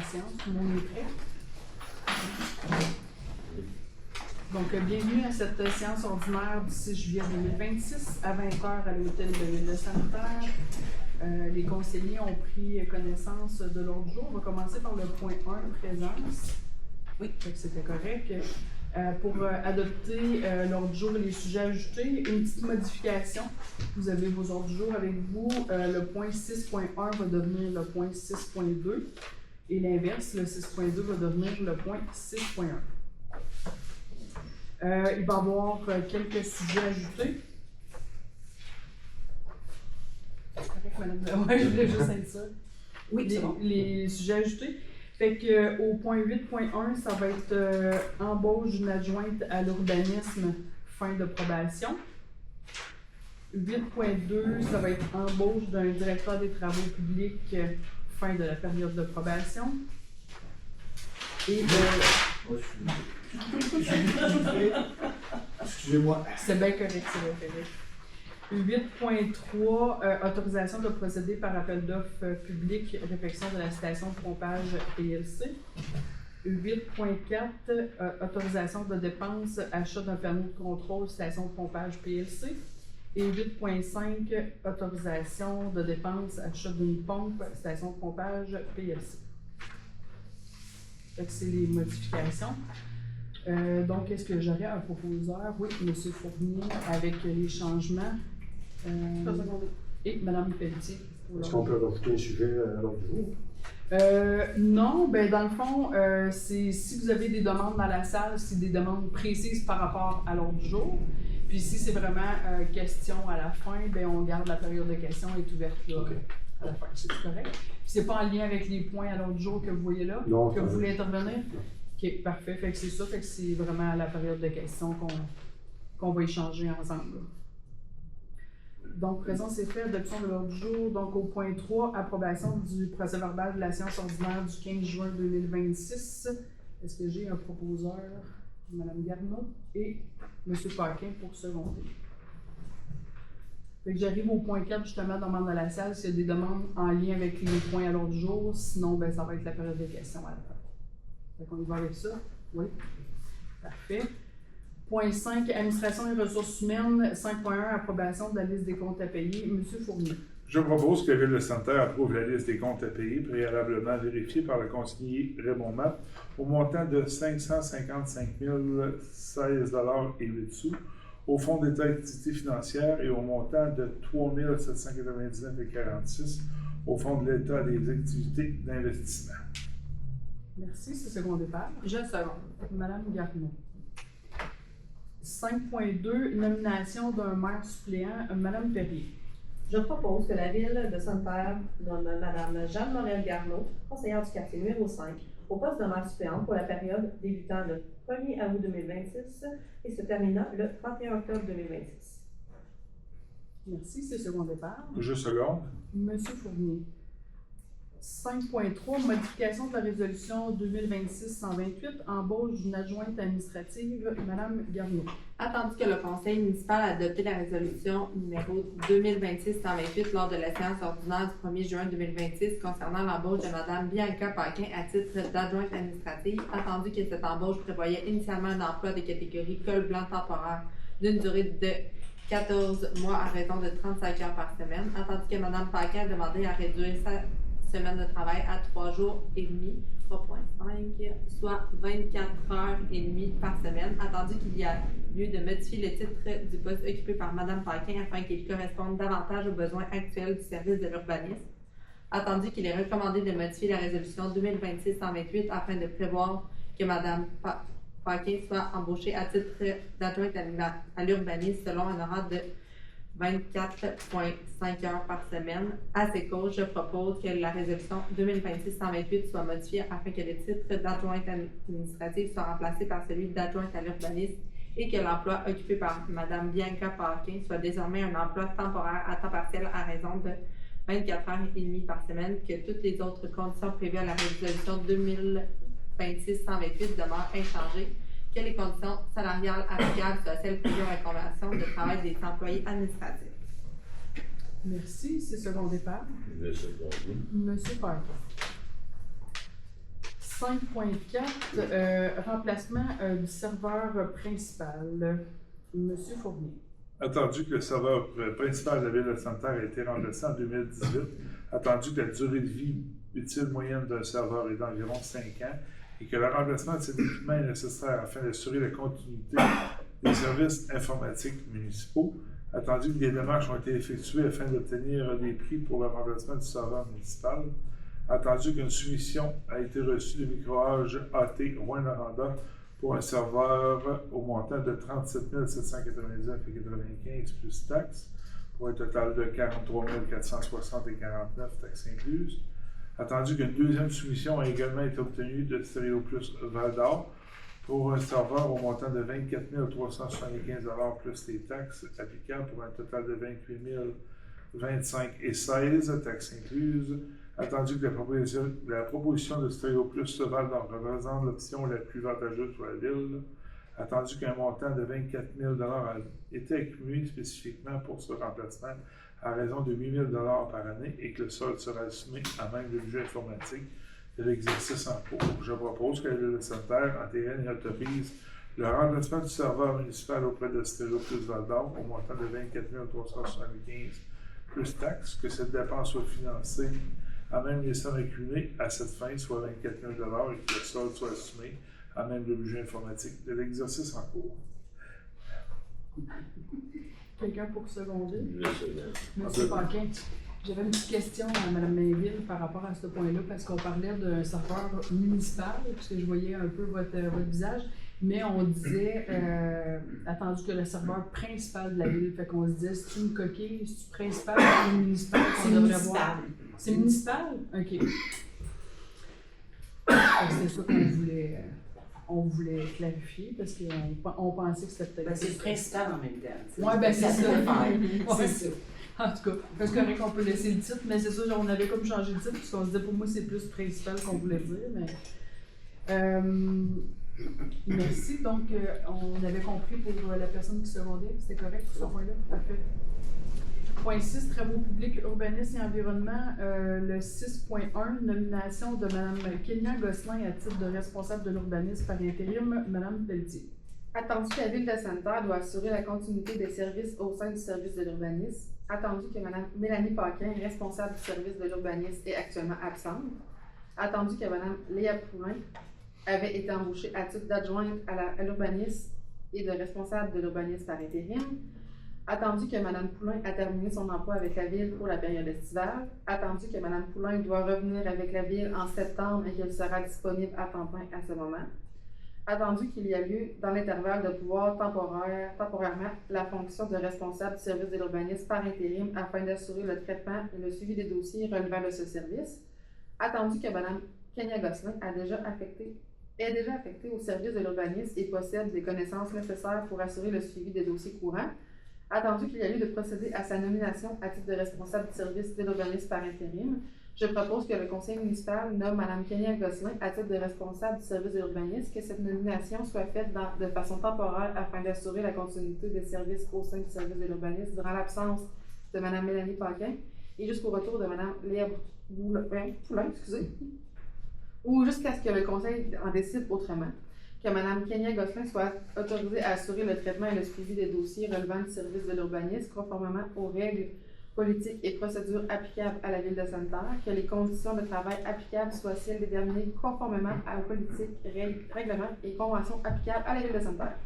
séance. Tout le monde est prêt? Donc, bienvenue à cette séance ordinaire du 6 juillet 2026 à 20h à l'hôtel de ville de Sainte-Terre. Les conseillers ont pris connaissance de l'ordre du jour. On va commencer par le point 1, présence. Oui, c'était correct. Pour adopter l'ordre du jour et les sujets ajoutés, une petite modification. Vous avez vos ordres du jour avec vous. Le point 6.1 va devenir le point 6.2 et l'inverse, le 6.2 va devenir le point 6.1. Il va y avoir quelques sujets ajoutés. C'est correct, madame? Oui, je voulais juste être ça. Oui, c'est bon. Les sujets ajoutés. Fait que au point 8.1, ça va être embauche d'une adjointe à l'urbanisme, fin de probation. 8.2, ça va être embauche d'un directeur des travaux publics, fin de la période de probation. Et excusez-moi. c'est bien correct, c'est bien correct. 8.3, autorisation de procéder par appel d'offres public, réfection de la station de pompage PLC. 8.4, autorisation de dépenses, achat d'un panneau de contrôle, station de pompage PLC. Et 8.5, autorisation de dépenses, achat d'une pompe, station de pompage PLC. Donc, c'est les modifications. Donc, est-ce que j'aurais un proposeur? Oui, M. Fournier, avec les changements. Et Mme Pelletier. Est-ce qu'on peut rajouter un sujet à l'ordre du jour? Non, ben dans le fond, c'est si vous avez des demandes dans la salle, c'est des demandes précises par rapport à l'ordre du jour. Puis si c'est vraiment question à la fin, ben on garde la période de questions est ouverte là. Okay. À la fin, c'est correct. Puis c'est pas en lien avec les points à l'ordre du jour que vous voyez là, non, que vous voulez intervenir? Ok, parfait. Fait que c'est ça, fait que c'est vraiment à la période de questions qu'on va échanger ensemble. Là. Donc, présence et fait, adoption de l'ordre du jour. Donc, au point 3, approbation du procès-verbal de la séance ordinaire du 15 juin 2026. Est-ce que j'ai un proposeur, Mme Garneau et M. Paquin pour seconder? Fait que j'arrive au point 4, justement, demande dans la salle s'il y a des demandes en lien avec les points à l'ordre du jour. Sinon, ben, ça va être la période de questions à la fin. Fait qu'on y va avec ça? Oui. Parfait. Point 5, administration et ressources humaines. 5.1, approbation de la liste des comptes à payer. Monsieur Fournier. Je propose que la Ville de Sainte-Terre approuve la liste des comptes à payer préalablement vérifiée par le conseiller Raymond Matt au montant de 555 016,08 $, au fonds d'état d'activité financière et au montant de 3 799,46 $ au fonds de l'État des activités d'investissement. Merci, c'est second départ. Je seconde. Madame Garneau. 5.2, nomination d'un maire suppléant, Madame Perrier. Je propose que la Ville de Sainte-Terre nomme Mme Jeanne-Morel Garneau, conseillère du quartier numéro 5, au poste de maire suppléante pour la période débutant le 1er août 2026 et se terminant le 31 octobre 2026. Merci, c'est second départ. Je seconde. Monsieur Fournier. 5.3, modification de la résolution 2026-128, embauche d'une adjointe administrative, Mme Garneau. Attendu que le conseil municipal a adopté la résolution numéro 2026-128 lors de la séance ordinaire du 1er juin 2026 concernant l'embauche de Mme Bianca Paquin à titre d'adjointe administrative, attendu que cette embauche prévoyait initialement un emploi de catégorie col blanc temporaire d'une durée de 14 mois à raison de 35 heures par semaine, attendu que Mme Paquin a demandé à réduire sa semaine de travail à 3 jours et demi, 3.5, soit 24 heures et demie par semaine, attendu qu'il y a lieu de modifier le titre du poste occupé par Mme Paquin afin qu'il corresponde davantage aux besoins actuels du service de l'urbanisme, attendu qu'il est recommandé de modifier la résolution 2026-128 afin de prévoir que Mme Paquin soit embauchée à titre d'adjointe à l'urbanisme selon un horaire de 24,5 heures par semaine. À ces causes, je propose que la résolution 2026-128 soit modifiée afin que le titre d'adjointe administrative soit remplacé par celui d'adjointe à l'urbanisme et que l'emploi occupé par Mme Bianca Paquin soit désormais un emploi temporaire à temps partiel à raison de 24 heures et demie par semaine, que toutes les autres conditions prévues à la résolution 2026-128 demeurent inchangées, que les conditions salariales applicables soient celles prévues à la convention de travail des employés administratifs. Merci, c'est second départ. Monsieur Parker. 5.4, remplacement du serveur principal. Monsieur Fournier. Attendu que le serveur principal de la ville de Sainte-Terre a été remplacé en 2018, attendu que la durée de vie utile moyenne d'un serveur est d'environ 5 ans et que le remplacement de cet équipement est nécessaire afin d'assurer la continuité des services informatiques municipaux, attendu que des démarches ont été effectuées afin d'obtenir des prix pour le remplacement du serveur municipal, attendu qu'une soumission a été reçue de Microage AT Rouyn-Noranda pour un serveur au montant de 37 799,95 plus taxes, pour un total de 43 460,49 taxes incluses. Attendu qu'une deuxième soumission a également été obtenue de Stéréo Plus Val-d'Or pour un serveur au montant de 24 375 plus les taxes applicables pour un total de 28 025,16 taxes incluses. Attendu que la proposition de Stéréo Plus Val-d'Or représente l'option la plus avantageuse pour la ville. Attendu qu'un montant de 24 000 a été accumulé spécifiquement pour ce remplacement à raison de 8 000 par année et que le solde sera assumé à même le budget informatique de l'exercice en cours. Je propose que la Ville de Sainte-Terre entérine et autorise le remplacement du serveur municipal auprès de Stéréo Plus Val-d'Or au montant de 24 375 plus taxes, que cette dépense soit financée à même les sommes accumulées à cette fin, soit 24 000 et que le solde soit assumé à même le budget informatique de l'exercice en cours. Quelqu'un pour seconder? Le second. Monsieur Paquin, j'avais une petite question à Mme Mainville par rapport à ce point-là, parce qu'on parlait d'un serveur municipal, puisque je voyais un peu votre visage, mais on disait, attendu que le serveur principal de la ville, fait qu'on se disait, c'est une coquille, c'est principal ou municipal qu'on devrait voir? C'est municipal? OK. C'est ça qu'on voulait clarifier, parce qu'on pensait que c'était peut-être... C'est le principal en même temps. Oui, ben c'est ça. C'est ça. En tout cas, parce que qu'on peut laisser le titre, mais c'est ça, on avait comme changé le titre, puisqu'on se disait, pour moi, c'est plus principal qu'on voulait dire, mais... merci. Donc, on avait compris pour la personne qui secondait, c'était correct pour ce point-là? Parfait. Point 6, travaux publics, urbanisme et environnement. Le 6.1, nomination de Mme Kenya Gosselin à titre de responsable de l'urbanisme par intérim, Mme Pelletier. Attendu que la Ville de Sainte-Terre doit assurer la continuité des services au sein du service de l'urbanisme. Attendu que Mme Mélanie Paquin, responsable du service de l'urbanisme, est actuellement absente. Attendu que Mme Léa Poulin avait été embauchée à titre d'adjointe à l'urbanisme et de responsable de l'urbanisme par intérim. Attendu que Mme Poulin a terminé son emploi avec la Ville pour la période estivale. Attendu que Mme Poulin doit revenir avec la Ville en septembre et qu'elle sera disponible à temps plein à ce moment. Attendu qu'il y a lieu, dans l'intervalle, de pouvoir temporairement la fonction de responsable du service de l'urbanisme par intérim afin d'assurer le traitement et le suivi des dossiers relevant de ce service. Attendu que Mme Kenya Gosselin est déjà affectée au service de l'urbanisme et possède les connaissances nécessaires pour assurer le suivi des dossiers courants. Attendu qu'il y a lieu de procéder à sa nomination à titre de responsable du service de l'urbanisme par intérim, je propose que le conseil municipal nomme Mme Kenya Gosselin à titre de responsable du service de l'urbanisme, que cette nomination soit faite de façon temporaire afin d'assurer la continuité des services au sein du service de l'urbanisme durant l'absence de Mme Mélanie Paquin et jusqu'au retour de Mme Léa Poulin, ou jusqu'à ce que le conseil en décide autrement. Que Mme Kenya Gosselin soit autorisée à assurer le traitement et le suivi des dossiers relevant du service de l'urbanisme conformément aux règles politiques et procédures applicables à la Ville de Sainte-Terre, que les conditions de travail applicables soient celles déterminées conformément aux politiques, règlements et conventions applicables à la Ville de Sainte-Terre.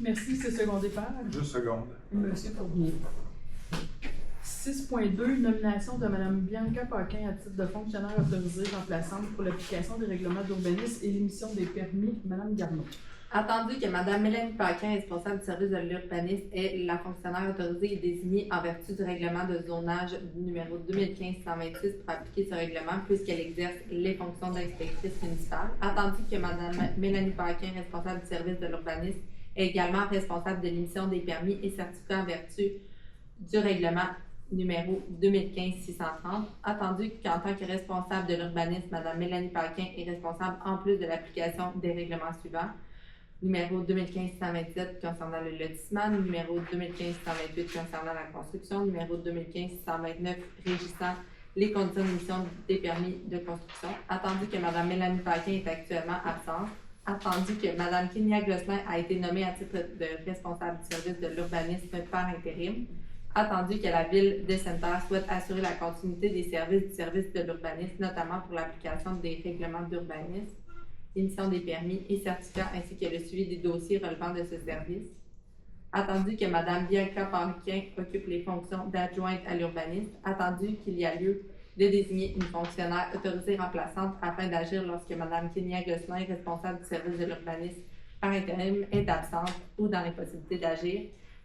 Merci, c'est secondé par Juste seconde. Monsieur Fournier. 6.2, nomination de Mme Bianca Paquin à titre de fonctionnaire autorisée remplaçante pour l'application des règlements d'urbanisme et l'émission des permis, Mme Garneau. Attendu que Mme Mélanie Paquin, responsable du service de l'urbanisme, est la fonctionnaire autorisée et désignée en vertu du règlement de zonage numéro 2015-126 pour appliquer ce règlement, puisqu'elle exerce les fonctions d'inspectrice municipale. Attendu que Mme Mélanie Paquin, responsable du service de l'urbanisme, est également responsable de l'émission des permis et certificats en vertu du règlement numéro 2015-630, attendu qu'en tant que responsable de l'urbanisme, Mme Mélanie Paquin est responsable en plus de l'application des règlements suivants. Numéro 2015-127 concernant le lotissement, numéro 2015-128 concernant la construction, numéro 2015-129 régissant les conditions d'émission des permis de construction, attendu que Mme Mélanie Paquin est actuellement absente, attendu que Mme Kénia Gosselin a été nommée à titre de responsable du service de l'urbanisme par intérim, attendu que la Ville de Sainte-Terre souhaite assurer la continuité des services du service de l'urbanisme, notamment pour l'application des règlements d'urbanisme, l'émission des permis et certificats, ainsi que le suivi des dossiers relevant de ce service. Attendu que Mme Bianca Paquin occupe les fonctions d'adjointe à l'urbanisme, attendu qu'il y a lieu de désigner une fonctionnaire autorisée remplaçante afin d'agir lorsque Mme Kénia Gosselin, responsable du service de l'urbanisme par intérim, est absente ou dans l'impossibilité d'agir.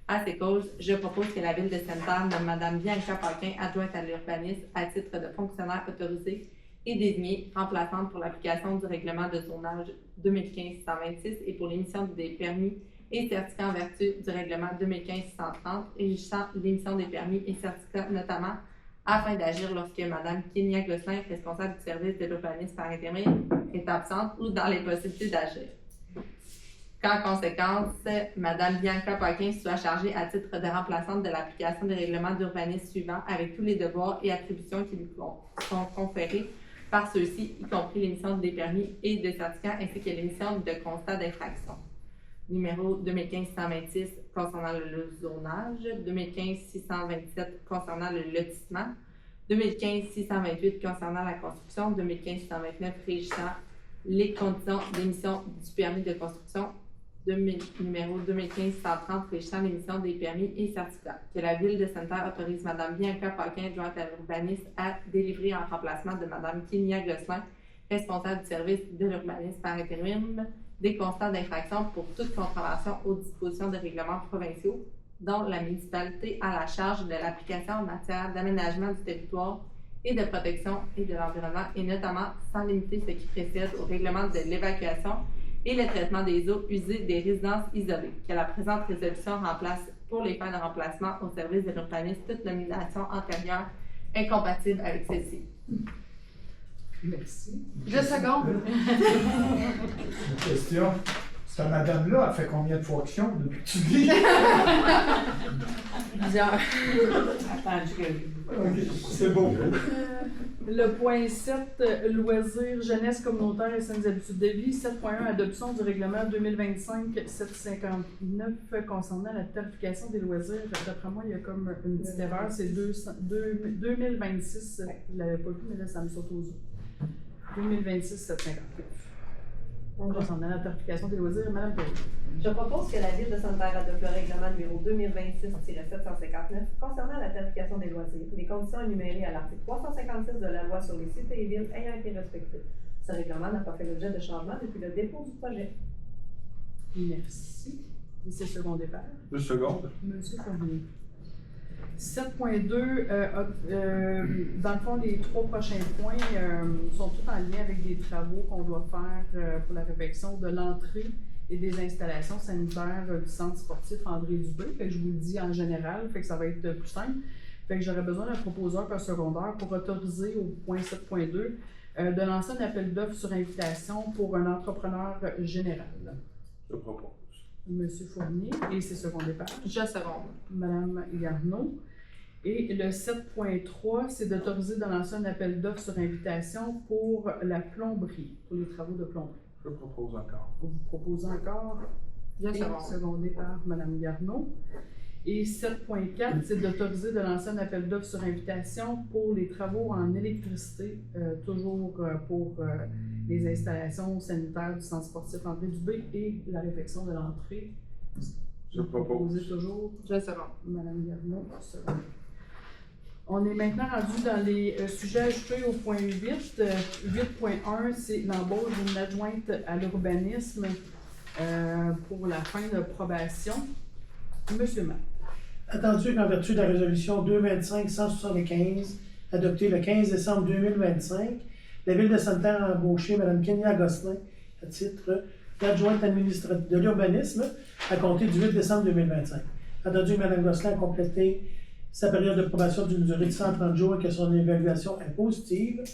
À ces causes, je propose que la Ville de Sainte-Terre nomme Mme Bianca Paquin, adjointe à l'urbanisme, à titre de fonctionnaire autorisée et désignée remplaçante pour l'application du règlement de zonage 2015-126 et pour l'émission des permis et certificats en vertu du règlement 2015-130 régissant l'émission des permis et certificats, notamment afin d'agir lorsque Mme Kénia Gosselin, responsable du service de l'urbanisme par intérim, est absente ou dans l'impossibilité d'agir. Qu'en conséquence, Mme Bianca Paquin soit chargée à titre de remplaçante de l'application des règlements d'urbanisme suivants avec tous les devoirs et attributions qui lui sont conférés par ceux-ci, y compris l'émission des permis et de certificats ainsi que l'émission de constats d'infraction. Numéro 2015-126 concernant le zonage, 2015-627 concernant le lotissement, 2015-628 concernant la construction, 2015-629 régissant les conditions d'émission du permis de construction, numéro 2015-130 régissant l'émission des permis et certificats. Que la Ville de Sainte-Terre autorise Mme Bianca Paquin, adjointe à l'urbanisme, à délivrer en remplacement de Mme Kénia Gosselin, responsable du service de l'urbanisme par intérim, des constats d'infraction pour toute contravention aux dispositions des règlements provinciaux dont la municipalité a la charge de l'application en matière d'aménagement du territoire et de protection et de l'environnement, et notamment sans limiter ce qui précède au règlement de l'évacuation et le traitement des eaux usées des résidences isolées. Que la présente résolution remplace pour les fins de remplacement au service de l'urbanisme toute nomination antérieure incompatible avec celle-ci. Merci. Je seconde. Une question. Cette madame-là a fait combien de fonctions depuis que tu vis? Plusieurs. Attendu que. Ok, c'est beau. Le point 7, loisirs, jeunesse communautaire et saines habitudes de vie. 7.1, adoption du règlement 2025-759 concernant la tarification des loisirs. D'après moi, il y a comme une petite erreur. C'est 2026. Je ne l'avais pas vu, mais là, ça me saute aux yeux. 2026-759. Concernant la tarification des loisirs, Mme Perry. Je propose que la Ville de Sainte-Terre adopte le règlement numéro 2026-759 concernant la tarification des loisirs, les conditions énumérées à l'article 356 de la loi sur les cités et villes ayant été respectées. Ce règlement n'a pas fait l'objet de changement depuis le dépôt du projet. Merci. Et c'est second départ. 2 secondes. Monsieur Fournier. 7.2, dans le fond, les 3 prochains points sont tous en lien avec des travaux qu'on doit faire pour la réfection de l'entrée et des installations sanitaires du centre sportif André Dubé. Fait que je vous le dis en général, fait que ça va être plus simple. Fait que j'aurais besoin d'un proposeur par secondaire pour autoriser au point 7.2 de lancer un appel d'offres sur invitation pour un entrepreneur général. Je propose. Monsieur Fournier, et c'est second départ. Je seconde. Madame Garneau. Et le 7.3, c'est d'autoriser de lancer un appel d'offres sur invitation pour la plomberie, pour les travaux de plomberie. Je propose encore. Vous proposez encore? Je Et seconde. secondé par Mme Garneau. Et 7.4, c'est d'autoriser de lancer un appel d'offres sur invitation pour les travaux en électricité, toujours pour les installations sanitaires du centre sportif André Dubé et la réfection de l'entrée. Je Vous proposez propose. toujours Je seconde. Mme Garneau, seconde. On est maintenant rendu dans les sujets ajoutés au point 8. 8.1, c'est l'embauche d'une adjointe à l'urbanisme pour la fin de probation. Monsieur Matt. Attendu qu'en vertu de la résolution 225-175, adoptée le 15 décembre 2025, la Ville de Sainte-Terre a embauché Mme Kénia Gosselin à titre d'adjointe administrative de l'urbanisme à compter du 8 décembre 2025. Attendu que Mme Gosselin a complété sa période de probation d'une durée de 130 jours et que son évaluation est positive,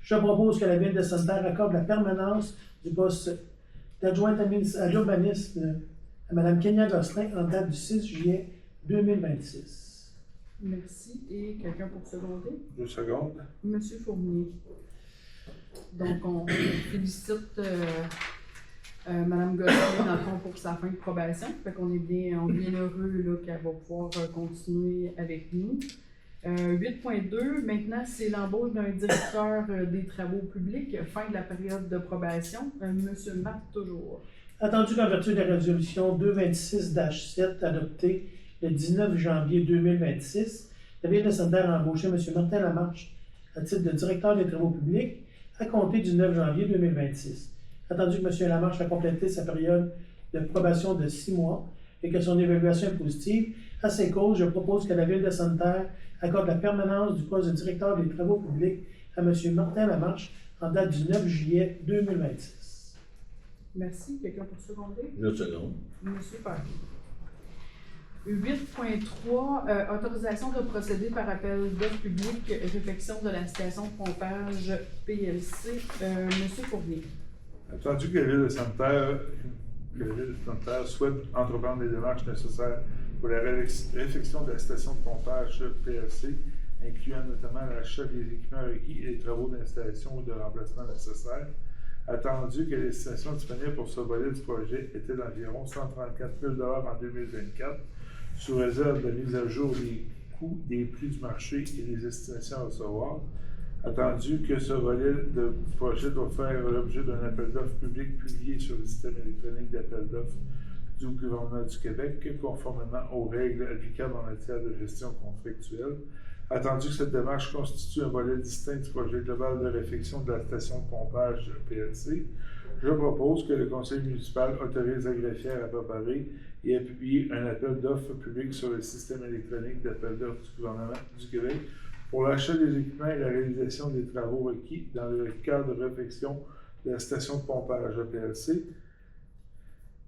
je propose que la Ville de Sainte-Terre accorde la permanence du poste d'adjointe à l'urbanisme à Mme Kénia Gosselin en date du 6 juillet 2026. Merci. Et quelqu'un pour seconder? 2 secondes. Monsieur Fournier. Donc, on félicite Mme Gosselin, dans le fond, pour sa fin de probation. Fait qu'on est bien heureux là, qu'elle va pouvoir continuer avec nous. 8.2, maintenant, c'est l'embauche d'un directeur des travaux publics, fin de la période de probation. Monsieur Marc, toujours. Attendu qu'en vertu de la résolution 226-7 adoptée le 19 janvier 2026, la Ville de Sainte-Terre a embauché M. Martin Lamarche à titre de directeur des travaux publics à compter du 9 janvier 2026. Attendu que M. Lamarche a complété sa période de probation de 6 mois et que son évaluation est positive, à ces causes, je propose que la Ville de Sainte-Terre accorde la permanence du poste de directeur des travaux publics à M. Martin Lamarche en date du 9 juillet 2026. Merci. Quelqu'un pour seconder? 2 secondes. Monsieur Parker. 8.3, autorisation de procéder par appel d'offres publiques, réfection de la station de pompage PLC. Monsieur Fournier. Attendu que la Ville de Sainte-Terre souhaite entreprendre les démarches nécessaires pour la réfection de la station de pompage PLC, incluant notamment l'achat des équipements requis et les travaux d'installation ou de remplacement nécessaires, attendu que l'estimation disponible pour ce volet du projet était d'environ 134 000 en 2024, sous réserve de mise à jour des coûts des prix du marché et des estimations à recevoir, attendu que ce volet de projet doit faire l'objet d'un appel d'offres public publié sur le système électronique d'appel d'offres du gouvernement du Québec, conformément aux règles applicables en matière de gestion contractuelle, attendu que cette démarche constitue un volet distinct du projet global de réfection de la station de pompage PLC, je propose que le conseil municipal autorise la greffière à préparer et à publier un appel d'offres public sur le système électronique d'appel d'offres du gouvernement du Québec pour l'achat des équipements et la réalisation des travaux requis dans le cadre de réfection de la station de pompage PLC.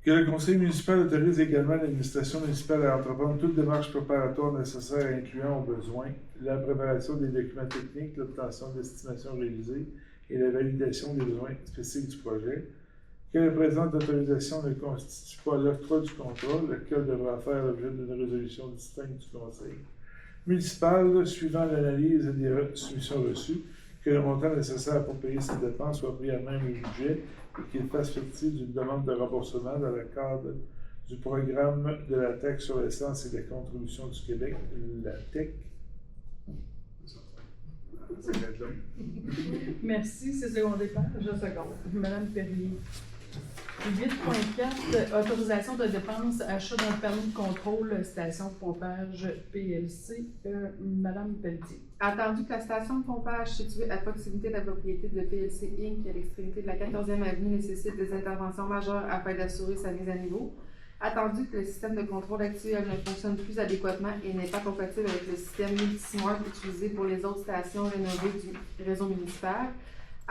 Que le conseil municipal autorise également l'administration municipale à entreprendre toute démarche préparatoire nécessaire incluant au besoin la préparation des documents techniques, l'obtention d'estimations réalisées et la validation des besoins spécifiques du projet. Que la présente autorisation ne constitue pas l'octroi du contrat, lequel devra faire l'objet d'une résolution distincte du conseil municipal suivant l'analyse des soumissions reçues, que le montant nécessaire pour payer ces dépenses soit pris à même le budget et qu'il fasse partie d'une demande de remboursement dans le cadre du programme de la taxe sur l'essence et des contributions du Québec, la TEC. Merci. C'est secondé par? Je seconde. Madame Perrier. 8.4, autorisation de dépenses, achat d'un permis de contrôle, station de pompage PLC. Madame Pelletier. Attendu que la station de pompage située à proximité de la propriété de PLC Inc. à l'extrémité de la 14e avenue nécessite des interventions majeures afin d'assurer sa mise à niveau. Attendu que le système de contrôle actuel ne fonctionne plus adéquatement et n'est pas compatible avec le système Multismart utilisé pour les autres stations rénovées du réseau municipal.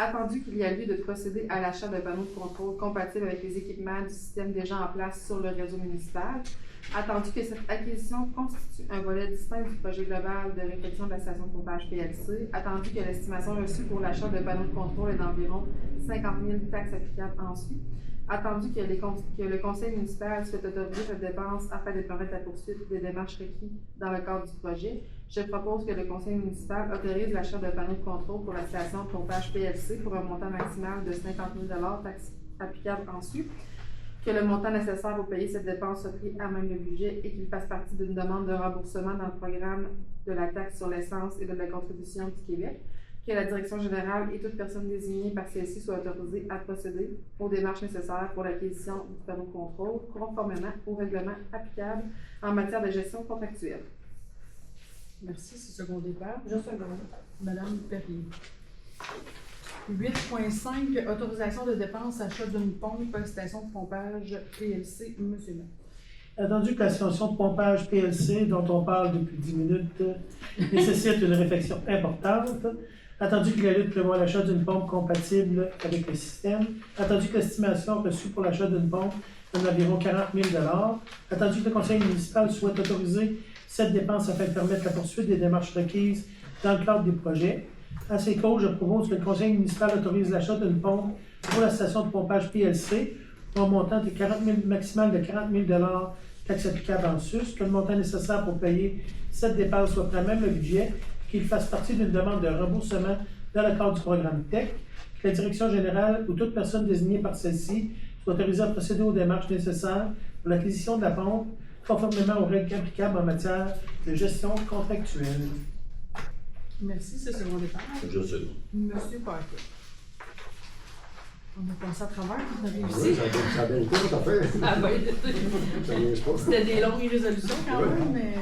Attendu qu'il y a lieu de procéder à l'achat de panneaux de contrôle compatibles avec les équipements du système déjà en place sur le réseau municipal. Attendu que cette acquisition constitue un volet distinct du projet global de réfection de la station de pompage PLC. Attendu que l'estimation reçue pour l'achat de panneaux de contrôle est d'environ 50 000 taxes applicables ensuite. Attendu que le conseil municipal souhaite autoriser cette dépense afin de permettre la poursuite des démarches requises dans le cadre du projet, je propose que le conseil municipal autorise l'achat de panneaux de contrôle pour la station de pompage PLC pour un montant maximal de 50 000 taxes applicables ensuite, que le montant nécessaire pour payer cette dépense soit pris à même le budget et qu'il fasse partie d'une demande de remboursement dans le programme de la taxe sur l'essence et de la contribution du Québec, que la direction générale et toute personne désignée par celle-ci soit autorisée à procéder aux démarches nécessaires pour l'acquisition du panneau de contrôle, conformément aux règlements applicables en matière de gestion contractuelle. Merci. C'est secondé par? Je seconde. Madame Perrier. 8.5, autorisation de dépenses, achat d'une pompe, station de pompage PLC. Monsieur Maire. Attendu que la station de pompage PLC, dont on parle depuis 10 minutes, nécessite une réflexion importante, attendu que la lutte prévoit l'achat d'une pompe compatible avec le système, attendu que l'estimation reçue pour l'achat d'une pompe est d'environ 40 000 attendu que le conseil municipal souhaite autoriser cette dépense afin de permettre la poursuite des démarches requises dans le cadre des projets. À ces causes, je propose que le conseil municipal autorise l'achat d'une pompe pour la station de pompage PLC pour un montant de maximal de 40 000 taxes applicables en sus, que le montant nécessaire pour payer cette dépense soit pris à même le budget, qu'il fasse partie d'une demande de remboursement dans le cadre du programme TEC, que la direction générale ou toute personne désignée par celle-ci soit autorisée à procéder aux démarches nécessaires pour l'acquisition de la pompe, conformément aux règles applicables en matière de gestion contractuelle. Merci, c'est ce mon départ. Je sais. Monsieur Parker. On a passé à travers, on a Oui, réussi. ça a bien été, tout à fait. Ah ben, Ça niaise pas. c'était des longues résolutions quand Ouais. même, mais...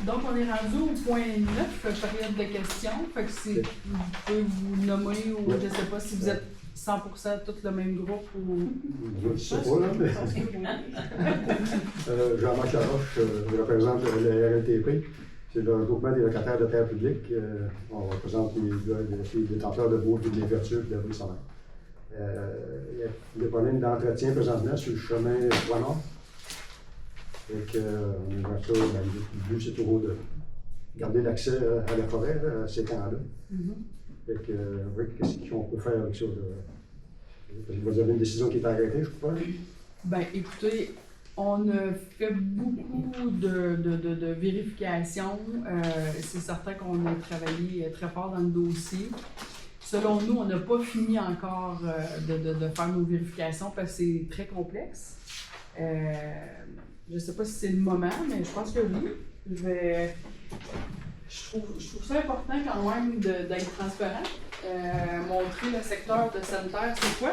donc, on est rendu au point 9, période de questions. Fait que si vous pouvez vous nommer ou Ouais. je sais pas si vous êtes 100% tous le même groupe ou... Je ne sais pas, là, mais Jean-Marc Laroche, je représente le RLTP. C'est le groupement des locataires de terre publique. On représente les détenteurs de baux, de l'ouverture et de la sommaire. Il y a des problèmes d'entretien présentement sur le chemin Poinard. Et on aimerait ça, le but c'est toujours de garder l'accès à la forêt, à ces camps-là. Fait que, oui, qu'est-ce qu'on peut faire avec ça? Parce que vous avez une décision qui est arrêtée, je crois. Ben, écoutez, on a fait beaucoup de vérifications. C'est certain qu'on a travaillé très fort dans le dossier. Selon nous, on n'a pas fini encore de faire nos vérifications parce que c'est très complexe. Je ne sais pas si c'est le moment, mais je pense que oui. Je trouve ça important quand même d'être transparent. Montrer le secteur de sanitaire, c'est quoi?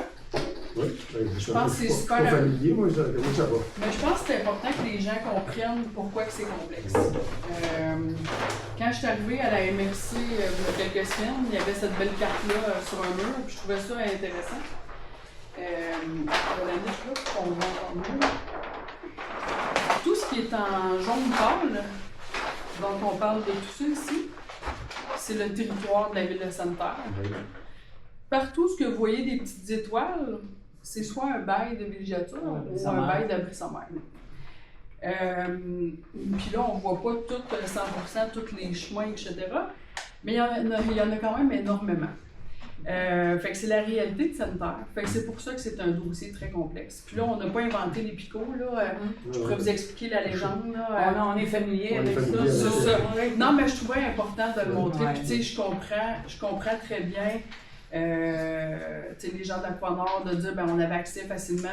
Oui, Je pense que c'est super pas familier, moi, ça va. Mais je pense que c'est important que les gens comprennent pourquoi que c'est complexe. Quand je suis arrivée à la MRC il y a quelques semaines, il y avait cette belle carte-là sur un mur, puis je trouvais ça intéressant. Je vais la mettre là pour qu'on voit encore mieux. Tout ce qui est en jaune pâle, dont on parle de tout ça ici, c'est le territoire de la ville de Sainte-Terre. Partout ce que vous voyez des petites étoiles, c'est soit un bail de villégiature ou un bail d'abri sommaire. Puis là, on ne voit pas tout 100%, tous les chemins, etc. Mais il y en a quand même énormément. Fait que c'est la réalité de Sainte-Terre. Fait que c'est pour ça que c'est un dossier très complexe. Puis là, on n'a pas inventé les picots, là. Je pourrais vous expliquer la légende, là. On est familier On est avec familier ça. avec ça. Non, mais je trouvais important de le montrer. Ouais. Puis tu sais, je comprends très bien les gens de la Croix-Nord de dire ben on avait accès facilement,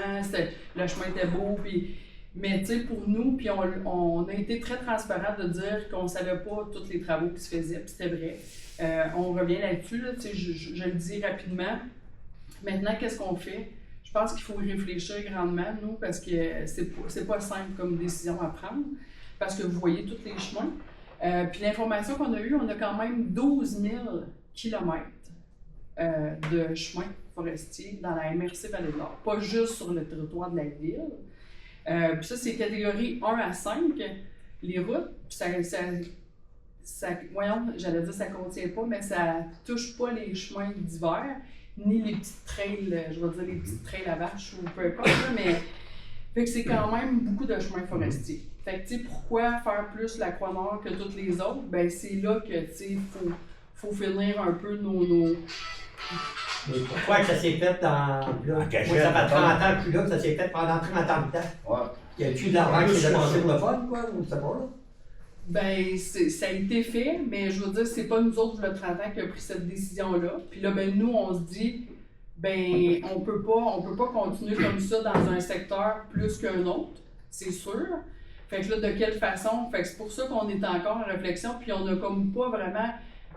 le chemin était beau, puis mais tu sais pour nous, puis on a été très transparent de dire qu'on savait pas tous les travaux qui se faisaient, puis c'était vrai. On revient là-dessus, là, je le dis rapidement. Maintenant, qu'est-ce qu'on fait? Je pense qu'il faut y réfléchir grandement, nous, parce que c'est pas simple comme décision à prendre, parce que vous voyez tous les chemins. Puis l'information qu'on a eue, on a quand même 12 000 kilomètres de chemins forestiers dans la MRC Vallée-de-Nord, pas juste sur le territoire de la ville. Puis ça, c'est catégorie 1 à 5, les routes, puis voyons, j'allais dire ça contient pas, mais ça touche pas les chemins d'hiver, ni les petites trails, je vais dire les petites trails à vache ou peu importe, mais fait que c'est quand même beaucoup de chemins forestiers. Fait que tu sais, pourquoi faire plus la Croix-Nord que toutes les autres? Ben c'est là que tu sais, faut finir un peu nos... Mais pourquoi que ça s'est fait dans. Là, moi, ça fait 30 ans que je suis là, que ça s'est fait pendant 30 ans de temps. Ouais. Y a-tu de l'argent qui s'est dépensé pour le fun, quoi, ou c'est pas là? Ben, ça a été fait, mais je veux dire, c'est pas nous autres, le 30 ans, qui a pris cette décision-là. Puis là, ben, nous, on se dit, ben, on peut pas continuer comme ça dans un secteur plus qu'un autre, c'est sûr. Fait que là, de quelle façon? Fait que c'est pour ça qu'on est encore en réflexion, puis on n'a comme pas vraiment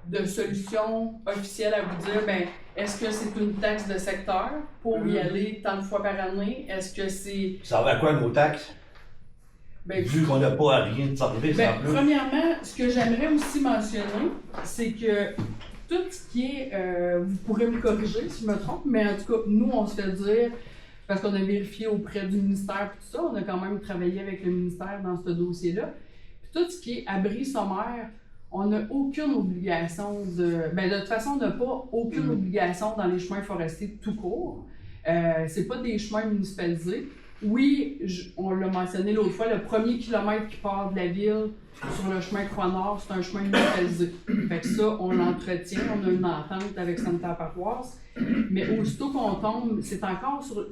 de solution officielle à vous dire, ben, est-ce que c'est une taxe de secteur pour y aller tant de fois par année? Est-ce que c'est... Ça va à quoi nos taxes? Ben, Vu qu'on n'a pas à rien de service ben, en plus. premièrement, ce que j'aimerais aussi mentionner, c'est que tout ce qui est, vous pourrez me corriger si je me trompe, mais en tout cas, nous, on se fait dire, parce qu'on a vérifié auprès du ministère et tout ça, on a quand même travaillé avec le ministère dans ce dossier-là. Puis tout ce qui est abri sommaire, on n'a aucune obligation de... Ben, de toute façon, on n'a pas aucune obligation dans les chemins forestiers tout court. C'est pas des chemins municipalisés. Oui, on l'a mentionné l'autre fois, le premier kilomètre qui part de la ville sur le chemin Croix-Nord, c'est un chemin municipalisé. Fait que ça, on l'entretient, on a une entente avec Sainte-Terre-Paroisse. Mais aussitôt qu'on tombe, c'est encore sur...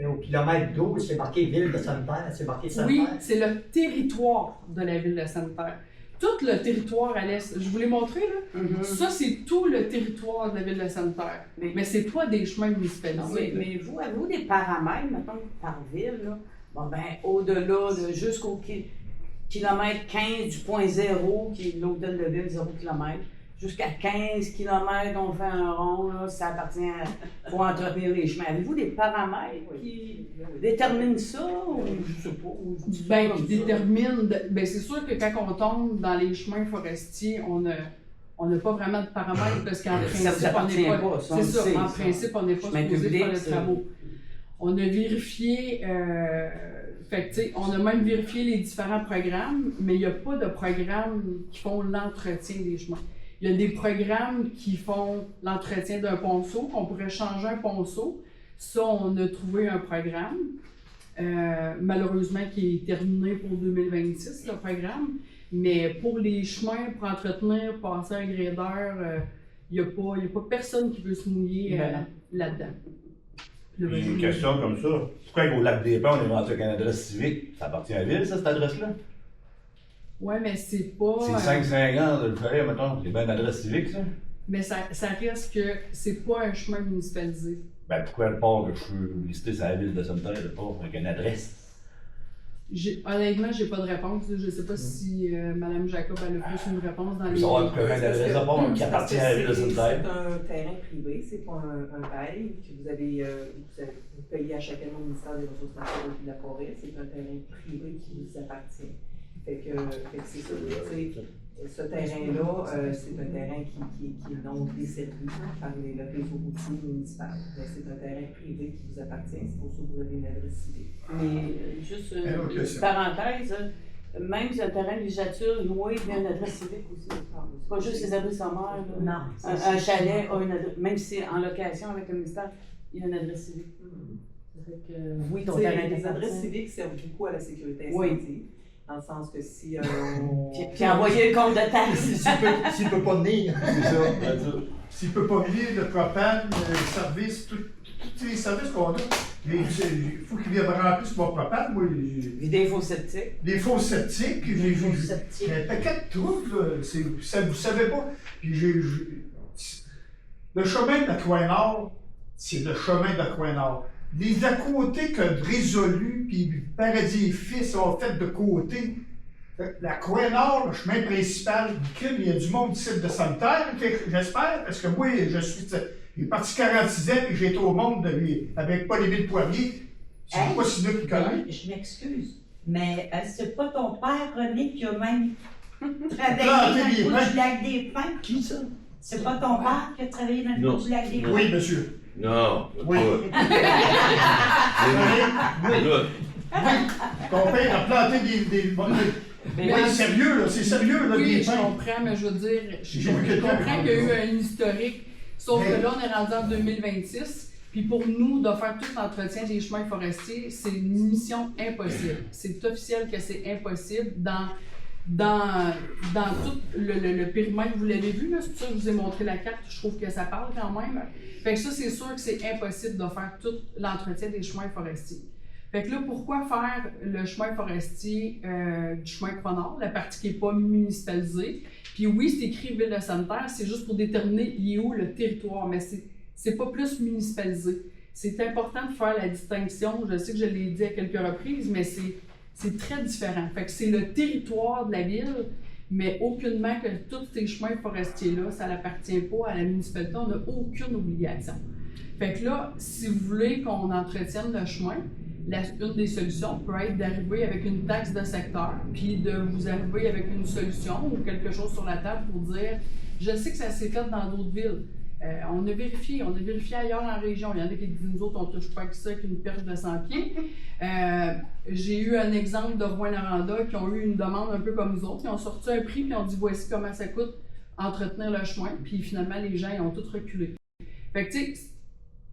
Mais au kilomètre 12, c'est marqué ville de Sainte-Terre, c'est marqué Sainte-Terre. Oui, c'est le territoire de la ville de Sainte-Terre. Tout le territoire à l'est, je vous l'ai montré, là. Ça, c'est tout le territoire de la ville de Sainte-Terre. Mais c'est pas des chemins municipalisés. Mais vous, avez-vous des paramètres, mettons, par ville, là? Bon, ben, au-delà, jusqu'au kilomètre 15 du point 0, qui est l'hôtel de ville, 0 km, jusqu'à 15 km, on fait un rond, là, ça appartient à... faut entretenir les chemins. Avez-vous des paramètres qui déterminent ça, ou je sais pas? Ben, qui détermine. Ben, c'est sûr que quand on tombe dans les chemins forestiers, on n'a pas vraiment de paramètres parce qu'en principe, on n'est pas. C'est ça, en principe, on n'est pas supposé faire les travaux. On a vérifié, fait que, tu sais, on a même vérifié les différents programmes, mais il n'y a pas de programmes qui font l'entretien des chemins. Il y a des programmes qui font l'entretien d'un ponceau, qu'on pourrait changer un ponceau. Ça, on a trouvé un programme, malheureusement, qui est terminé pour 2026, le programme. Mais pour les chemins, pour entretenir, passer un gradeur, il n'y a pas personne qui veut se mouiller là-dedans. Une question comme ça. Pourquoi au lac des Pins, on est rendu avec une adresse civique? Ça appartient à la ville, ça, cette adresse-là? Oui, mais c'est pas... C'est 5 ans de le faire, mettons. C'est bien une adresse civique, ça? Mais ça reste que c'est pas un chemin municipalisé. Ben, pourquoi le port que je peux lister, c'est la ville de Sainte-Terre, le port avec une adresse? Honnêtement, j'ai pas de réponse. Je sais pas si Mme Jacob a plus une réponse dans les... Vous avez une adresse de port qui appartient à la ville de Sainte-Terre. C'est un terrain privé, c'est pas un bail que vous payez à chaque année au ministère des Ressources naturelles et de la Forêt. C'est un terrain privé qui vous appartient. Fait que c'est ça. Ce terrain-là, c'est un terrain qui est non desservi par le réseau routier municipal. C'est un terrain privé qui vous appartient. C'est pour ça que vous avez une adresse civique. Mais juste une parenthèse, même si un terrain de villégiature loué, il y a une adresse civique aussi. C'est pas juste les abris sommaires. Non. Un chalet a une adresse, même si c'est en location avec le ministère, il y a une adresse civique. Oui, ton terrain. Les adresses civiques servent beaucoup à la sécurité incendie. Oui. Dans le sens que si puis envoyer le compte de taxes. S'il ne peut pas venir. C'est ça. S'il ne peut pas venir, le propane, le service, tous les services qu'on a, il faut qu'il vienne remplir sur mon propane. Moi, des faux sceptiques. Des faux sceptiques. J'ai un paquet de trucs, là. Vous savez pas. Puis le chemin de la Coin-Nord, c'est le chemin de la Coin-Nord. Les à côté que Résolu puis Paradis et Fils ont fait de côté, la Coin-Nord, le chemin principal du crime, il y a du monde ici de Sainte-Terre, j'espère, parce que moi, j'ai parti 46 ans et j'ai été au monde avec Paul-Émile Poirier. C'est pas si qui connaît. Je m'excuse, mais c'est pas ton père, René, qui a même travaillé dans le bout du lac des Pins? Qui ça? C'est pas ton père qui a travaillé dans le bout du lac des Pins? Oui, monsieur. Non, oui. Ton père a planté des oui, c'est sérieux, là, c'est sérieux, là, oui, des je comprends, mais je veux dire, je comprends qu'il y a eu un historique, sauf que là, on est rendu en 2026, puis pour nous, de faire tout l'entretien des chemins forestiers, c'est une mission impossible. C'est officiel que c'est impossible dans tout le périmètre, vous l'avez vu, là, c'est pour ça que je vous ai montré la carte, je trouve que ça parle quand même. Fait que ça, c'est sûr que c'est impossible de faire tout l'entretien des chemins forestiers. Fait que là, pourquoi faire le chemin forestier du chemin Croix-Nord, la partie qui n'est pas municipalisée? Puis oui, c'est écrit Ville de Sainte-Terre, c'est juste pour déterminer il est où le territoire, mais c'est pas plus municipalisé. C'est important de faire la distinction, je sais que je l'ai dit à quelques reprises, mais c'est très différent. Fait que c'est le territoire de la ville, mais aucunement que tous ces chemins forestiers-là, ça n'appartient pas à la municipalité, on n'a aucune obligation. Fait que là, si vous voulez qu'on entretienne le chemin, une des solutions peut être d'arriver avec une taxe de secteur, puis de vous arriver avec une solution ou quelque chose sur la table pour dire « Je sais que ça s'est fait dans d'autres villes. On a vérifié ailleurs en région. Il y en a qui disent « Nous autres, on ne touche pas que ça avec une perche de 100 pieds. » J'ai eu un exemple de Rouyn-Noranda qui ont eu une demande un peu comme nous autres. Ils ont sorti un prix, puis ont dit « Voici comment ça coûte entretenir le chemin. » Puis finalement, les gens ils ont tous reculé. Fait que tu sais,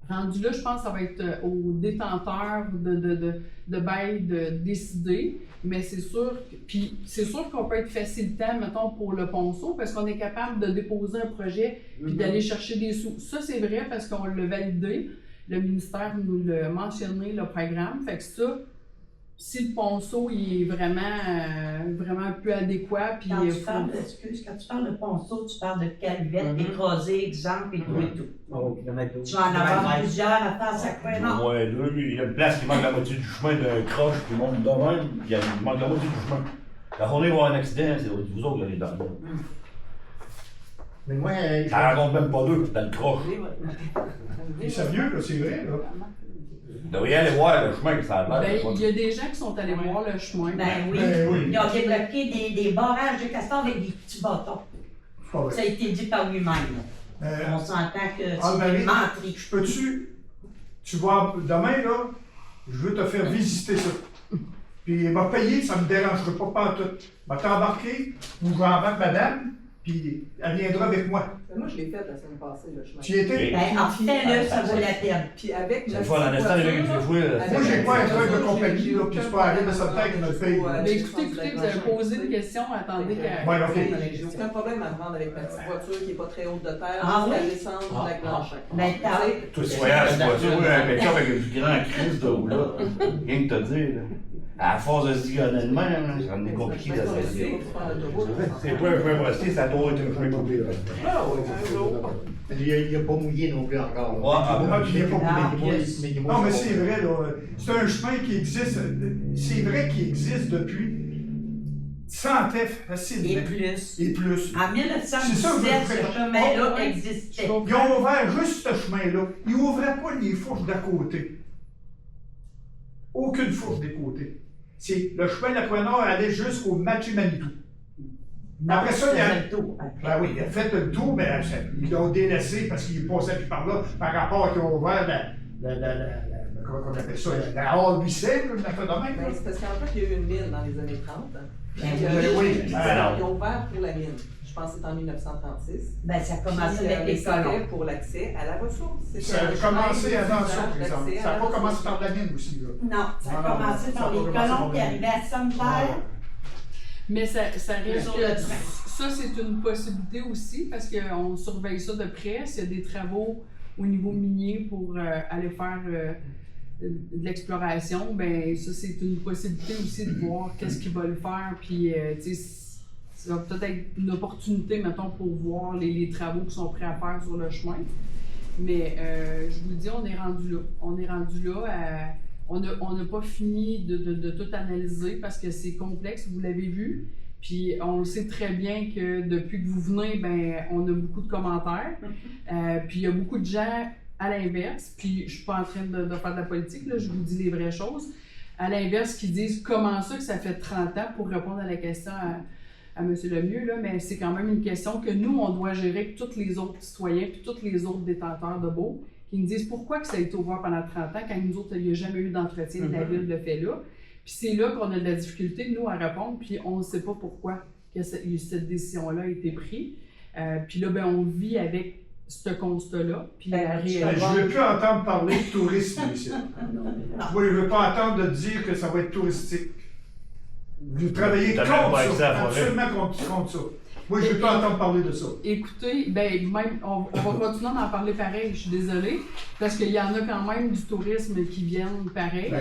rendu là, je pense que ça va être aux détenteurs de bail de décider, mais c'est sûr qu'on peut être facilitant, mettons, pour le ponceau, parce qu'on est capable de déposer un projet puis d'aller chercher des sous. Ça, c'est vrai parce qu'on l'a validé. le ministère nous l'a mentionné, le programme. Fait que ça, si le ponceau il est vraiment peu adéquat, puis Quand tu parles de ponceau, tu parles de calvette écrasée, exemple, et tout et tout. Tu vas en avoir plusieurs à faire chaque fois, non? Ouais, là, il y a une place qui manque la moitié du chemin d'un croche, puis le monde de même, il manque la moitié du chemin. La journée où il va y avoir un accident, c'est vous autres, là, les dents. Mais moi, Ça rencontre même pas deux, dans le croche. C'est sérieux, là, c'est vrai, là. Vous devriez aller voir le chemin que ça a l'air. il y a des gens qui sont allés voir le chemin. Ben oui. Ils ont débloqué des barrages de castor avec des petits bâtons. Ça a été dit par lui-même. On s'entend que c'est une menterie. Je peux-tu, tu vois, demain, là, je veux te faire visiter ça. Puis il m'a payé, ça me dérangera pas tout. Il m'a embarqué, ou je vais embarquer madame, puis elle viendra avec moi. Mais moi, je l'ai fait la semaine passée, le chemin. Tu y étais? Ben, en fait, ça vaut la peine. Puis avec Cette fois, dans l'instant, les mecs, j'ai joué. Moi, j'ai pas un truc de compagnie, là, puis c'est pas arrivé de cette tête qui me le paye. Mais écoutez, vous avez posé des questions, attendez qu'elle... Ouais, ok. J'ai aucun problème à me rendre avec ma petite voiture qui n'est pas très haute de terre, Ah jusqu'à oui? descendre de la planche. Ben, t'as... Toi, tu voyages, tu voiture, un pick-up avec du grand Christ, là. Rien que te dire, là. À force de se zigonner de même, ça devient compliqué de s'asseoir. C'est pas un chemin posté, ça doit être un chemin compliqué. Il n'a pas mouillé non plus encore. Non, mais c'est vrai, là. C'est un chemin qui existe. C'est vrai qu'il existe depuis 100 ans facile. Et plus. Et plus. En 1917, ce chemin-là existait. Ils ont ouvert juste ce chemin-là. Ils n'ouvraient pas les fourches d'à côté. Aucune fourche des côtés. C'est le chemin de la Croix-Nord allait jusqu'au Mathieu-Manitou. Après ça, il a... Ben oui, il a fait le tour, mais ils l'ont délaissé parce qu'il passait plus par là, par rapport à qu'ils ont ouvert comment on appelle ça, la halle Lucelle, une affaire de même. C'est parce qu'en fait, il y a eu une mine dans les années 30. Ils ont ouvert pour la mine. Je pense que c'est en 1936. Ben, ça a commencé avec les colons. Pour l'accès à la ressource. Ça a commencé avant ça, par exemple. Ça n'a pas commencé par la mine aussi, là. Non, ça a commencé par les colons qui arrivaient à Sainte-Terre. Mais ça reste ça, c'est une possibilité aussi, parce qu'on surveille ça de près. S'il y a des travaux au niveau minier pour aller faire de l'exploration, ben ça, c'est une possibilité aussi de voir qu'est-ce qu'ils veulent faire, puis, tu sais, ça va peut-être être une opportunité, mettons, pour voir les travaux qui sont prêts à faire sur le chemin. Mais je vous le dis, on est rendu là. On est rendu là. On n'a pas fini de tout analyser parce que c'est complexe, vous l'avez vu. Puis on le sait très bien que depuis que vous venez, ben on a beaucoup de commentaires. Puis il y a beaucoup de gens à l'inverse. Puis je suis pas en train de faire de la politique, là, je vous dis les vraies choses. À l'inverse, qui disent comment ça que ça fait 30 ans, pour répondre à la question à M. Lemieux, là, mais c'est quand même une question que nous, on doit gérer avec tous les autres citoyens puis tous les autres détenteurs de baux qui nous disent pourquoi que ça a été ouvert pendant 30 ans quand nous autres, il n'y a jamais eu d'entretien, la ville le fait là. Puis c'est là qu'on a de la difficulté, nous, à répondre, puis on ne sait pas pourquoi que cette décision-là a été prise. Puis là, ben, on vit avec ce constat-là. Puis je ne veux plus entendre parler de tourisme ici. Je ne veux pas entendre de dire que ça va être touristique. Vous travaillez contre ça, absolument contre ça. Moi, je ne veux pas entendre parler de ça. Écoutez, ben, même, on va continuer d'en parler pareil, je suis désolée, parce qu'il y en a quand même du tourisme qui viennent pareil.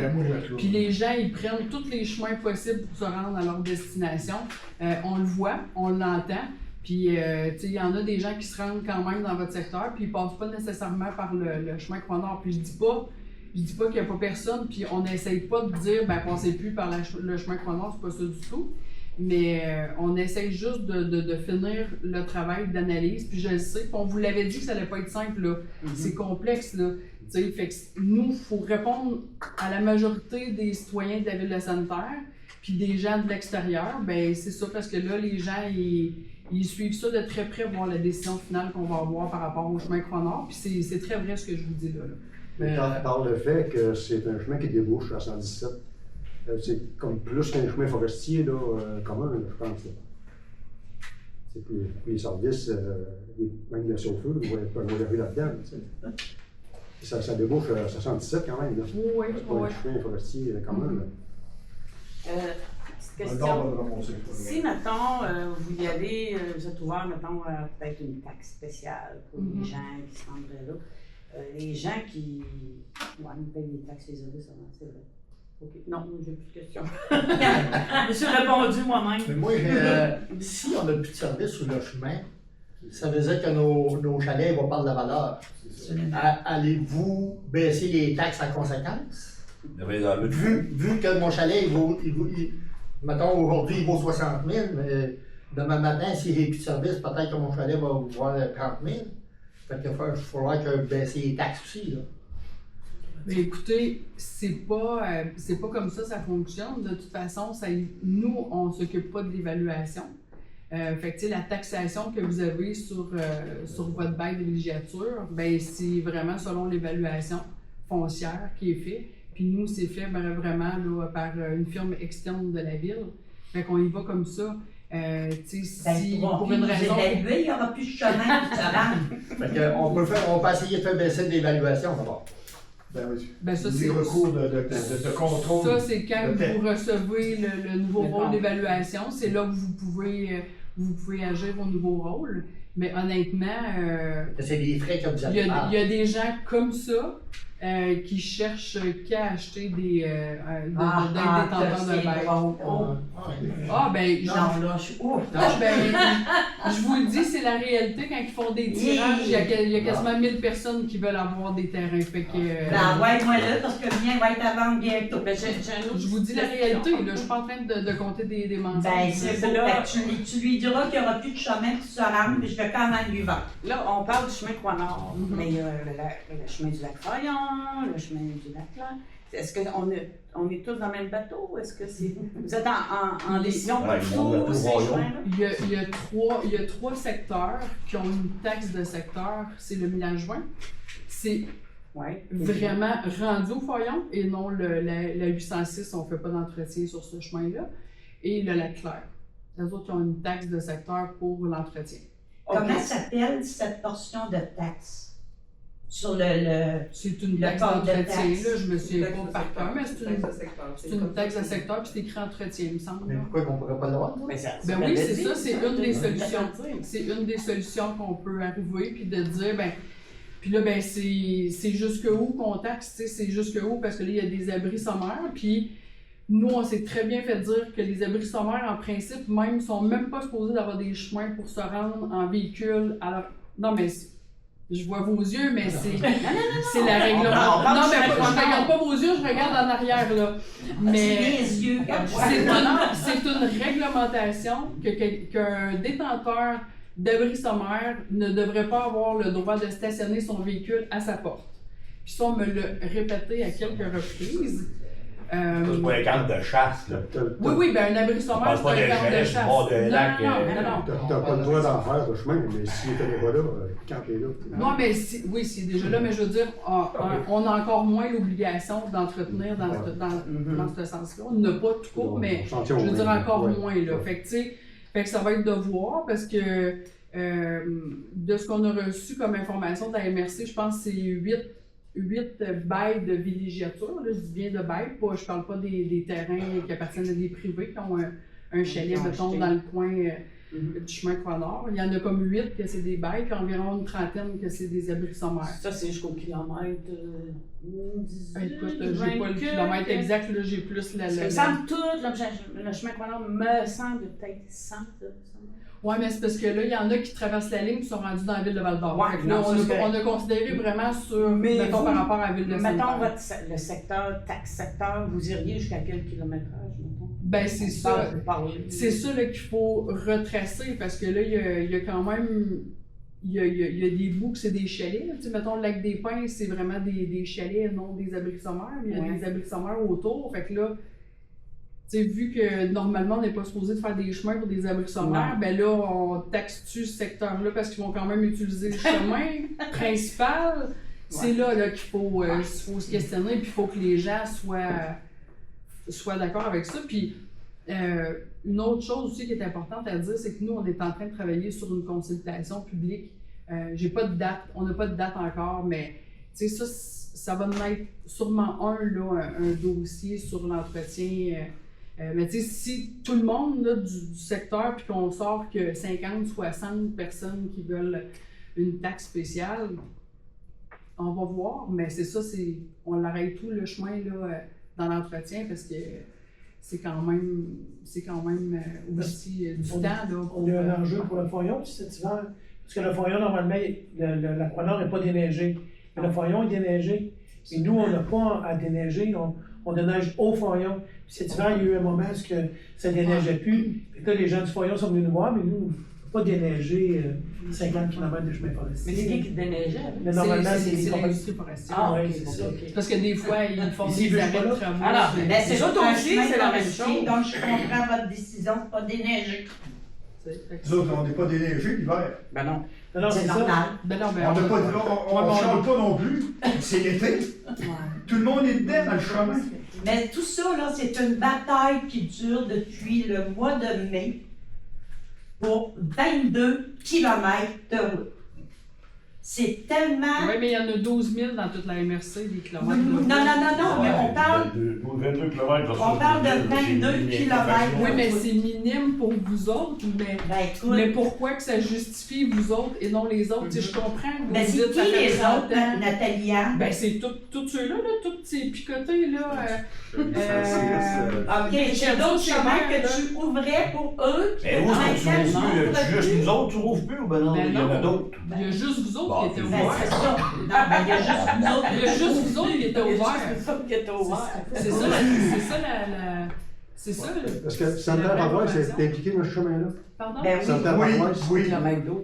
Puis les gens, ils prennent tous les chemins possibles pour se rendre à leur destination. On le voit, on l'entend. Puis, il y en a des gens qui se rendent quand même dans votre secteur, puis ils ne passent pas nécessairement par le chemin Croix-Nord. Puis je dis pas qu'il n'y a pas personne, puis on n'essaye pas de dire, ben, passez plus par le chemin Croix-Nord, c'est pas ça du tout. Mais on essaye juste de finir le travail d'analyse, puis je le sais. Puis on vous l'avait dit que ça n'allait pas être simple, là. C'est complexe, là. Fait que nous, il faut répondre à la majorité des citoyens de la ville de Sainte-Terre, puis des gens de l'extérieur. Ben c'est ça, parce que là, les gens, ils suivent ça de très près, voir la décision finale qu'on va avoir par rapport au chemin Croix-Nord. Puis c'est très vrai ce que je vous dis là. Mais par le fait que c'est un chemin qui débouche à 117, c'est comme plus qu'un chemin forestier là, commun, là, je pense. C'est pour les services, même le chauffeur, vous ne pouvez pas arriver là-dedans. Ça débouche à 117 quand même. Là. Oui, c'est pas un chemin forestier commun. Petite question. Si, mettons, vous y allez, vous êtes ouvert, mettons, peut-être une taxe spéciale pour les gens qui se rendraient là. les gens qui. Ouais, ils payent les taxes les services, c'est vrai. OK. Non, j'ai plus de questions. Je suis répondu moi-même. Mais moi, si on n'a plus de service sur le chemin, ça veut dire que nos chalets vont perdre de la valeur. Allez-vous baisser les taxes en conséquence? Vu que mon chalet, mettons, aujourd'hui, il vaut 60 000, mais demain matin, s'il n'y a plus de service, peut-être que mon chalet va valoir 30 000. Fait qu'il va falloir baisser les taxes aussi, là. Mais écoutez, c'est pas comme ça fonctionne. De toute façon, nous, on ne s'occupe pas de l'évaluation. Fait que, la taxation que vous avez sur votre bail de villégiature, ben, c'est vraiment selon l'évaluation foncière qui est faite. Puis nous, c'est fait vraiment là, par une firme externe de la ville. Fait qu'on y va comme ça. Si pour une raison. Il n'y aura plus de chemin qui se rend. Fait qu'on peut essayer de faire baisser l'évaluation d'abord. Ben, ça, c'est recours de contrôle. Ça, c'est quand vous recevez le nouveau rôle d'évaluation, c'est là que vous pouvez agir au nouveau rôle. Mais honnêtement, c'est des frais comme vous il y a des gens comme ça qui cherchent qu'à acheter des détenteurs de bail. Je vous le dis, c'est la réalité. Quand ils font des tirages, il y a quasiment 1000 personnes qui veulent avoir des terrains. Fait que, moi là, parce que le mien va être à vendre bientôt. Je vous dis la réalité, là, je ne suis pas en train de compter des mensonges. Ben, c'est beau. Tu lui diras qu'il n'y aura plus de chemin qui se rend, puis je vais quand même lui vendre. Là, on parle du chemin Croix-Nord, mais il y a le chemin du Lac-Royon, le chemin du Lac-Blanc. Est-ce qu'on est tous dans le même bateau? Est-ce que c'est. Vous êtes en décision pour tous ces chemins-là? Il y a 3 secteurs qui ont une taxe de secteur. C'est le Millageoin. C'est vraiment rendu au Foyon et non la 806, on ne fait pas d'entretien sur ce chemin-là. Et le Lac-Clair. Les autres ont une taxe de secteur pour l'entretien. Comment s'appelle cette portion de taxe? Sur c'est une taxe d'entretien, là, je me souviens pas par cœur, mais c'est une taxe de secteur, puis c'est écrit entretien, il me semble. Mais pourquoi on ne pourrait pas l'avoir? Ben oui, c'est ça, c'est une des solutions. C'est une des solutions qu'on peut arriver, puis de dire, puis là, c'est jusqu'où qu'on taxe, c'est jusqu'où, parce que là, il y a des abris sommaires, puis nous, on s'est très bien fait dire que les abris sommaires, en principe, même, sont même pas supposés d'avoir des chemins pour se rendre en véhicule. Alors, non, mais je vois vos yeux, mais c'est la réglementation. Non, mais je regarde pas vos yeux, je regarde en arrière, là. Mais c'est une réglementation qu'un détenteur d'abri sommaire ne devrait pas avoir le droit de stationner son véhicule à sa porte. Puis ça, on me l'a répété à quelques reprises. C'est pas un cadre de chasse, là. Oui, un abri sommaire, c'est un cadre de chasse. Tu n'as pas le droit d'en faire, le chemin, mais s'il n'était pas là, quand il est là. Non, mais oui, c'est déjà là, mais je veux dire, on a encore moins l'obligation d'entretenir dans ce sens-là. On n'a pas tout court, mais je veux dire encore moins, là. Fait que ça va être de voir, parce que de ce qu'on a reçu comme information de la MRC, je pense que c'est 8 bails de villégiature, là, je dis bien de bails, je parle pas des terrains qui appartiennent à des privés qui ont un chalet, mettons, dans le coin du chemin Croix-Nord. Il y en a comme 8 que c'est des bails, puis environ une trentaine que c'est des abris sommaires. Ça, c'est jusqu'au kilomètre 18, écoute, j'ai pas le kilomètre exact, là, j'ai plus la... Il me semble tout, le chemin Croix-Nord me semble peut-être 100, Oui, mais c'est parce que là, il y en a qui traversent la ligne et sont rendus dans la ville de Val-d'Or. Ouais, on a considéré vraiment mettons, par rapport à la ville de Sainte-Terre. Mettons le secteur, taxe secteur, vous iriez jusqu'à quel kilométrage, mettons? Ben, c'est ça. C'est ça là, qu'il faut retracer, parce que là, il y a quand même... Il y a des bouts que c'est des chalets. Tu sais, mettons, le lac des Pins, c'est vraiment des chalets, non des abris sommaires. Il y a des abris sommaires autour. Fait que là, tu sais, vu que normalement, on n'est pas supposé de faire des chemins pour des abris sommaires, ben là, on taxe-tu ce secteur-là parce qu'ils vont quand même utiliser le chemin principal. C'est là qu'il faut se questionner, puis il faut que les gens soient d'accord avec ça. Puis, une autre chose aussi qui est importante à dire, c'est que nous, on est en train de travailler sur une consultation publique. J'ai pas de date, on n'a pas de date encore, mais tu sais, ça va être sûrement un dossier sur l'entretien. Mais tu sais, si tout le monde là, du secteur, puis qu'on sort que 50, 60 personnes qui veulent une taxe spéciale, on va voir, mais c'est ça, on l'arrête tout le chemin là, dans l'entretien parce que c'est quand même aussi du temps. Là, on a un enjeu pour le Foyon aussi cet hiver. Parce que le Foyon, normalement, la Croix-Nord n'est pas déneigée. Mais le Foyon est déneigé. Et nous, on n'a pas à déneiger. On déneige au Foyon. Puis cet hiver, il y a eu un moment où ça ne déneigeait plus. Puis là, les gens du Foyon sont venus nous voir, mais nous, on ne peut pas déneiger 50 km de chemin forestier. Mais c'est qui déneigeait? Mais normalement, c'est l'industrie forestière. Ah, oui, ok, c'est ça. ok. Parce que des fois, ils font Ici, des je arrêts pas de là. travaux. Alors, c'est- mais c'est ça un aussi, chemin c'est la même forestier, chose. Donc, je comprends votre décision, c'est pas déneigé. Nous autres, on n'est pas déneigés l'hiver. Ben non. Non, C'est c'est ça. normal. Ben non, ben On ne on- chante pas non plus. C'est l'été. Tout le monde est dedans dans le chemin. Mais tout ça, là, c'est une bataille qui dure depuis le mois de mai pour 22 km de route. C'est tellement... Oui, mais il y en a 12 000 dans toute la MRC, des kilomètres. Non, mais on parle... 22 km. On parle de 22 kilomètres. Oui, mais c'est minime pour vous autres, mais Ben écoute, mais pourquoi que ça justifie vous autres et non les autres? Tu sais, je comprends que vous ben c'est dites qui ça fait les 30 autres, ans. Nathalie Anne? Ben c'est tous ceux-là, tous ces picotés là. Ok, c'est d'autres chemins que tu ouvrais pour eux. Mais où est-ce que tu rouvres plus? Tu juste nous autres, tu rouvres plus ou ben non? Ben Il y en a non. d'autres. Il y a juste vous autres qui étaient Ben, ouverts. c'est ça. Non, ben, il y a juste nous autres. Il y a juste vous autres qui étaient ouverts. C'est ça qui est ouvert. C'est ça la. C'est ça. Est-ce que Santerre Paroisse est impliqué dans ce chemin-là? Pardon? Ben oui. Santerre Oui, Paroisse? oui. Kilomètre 12.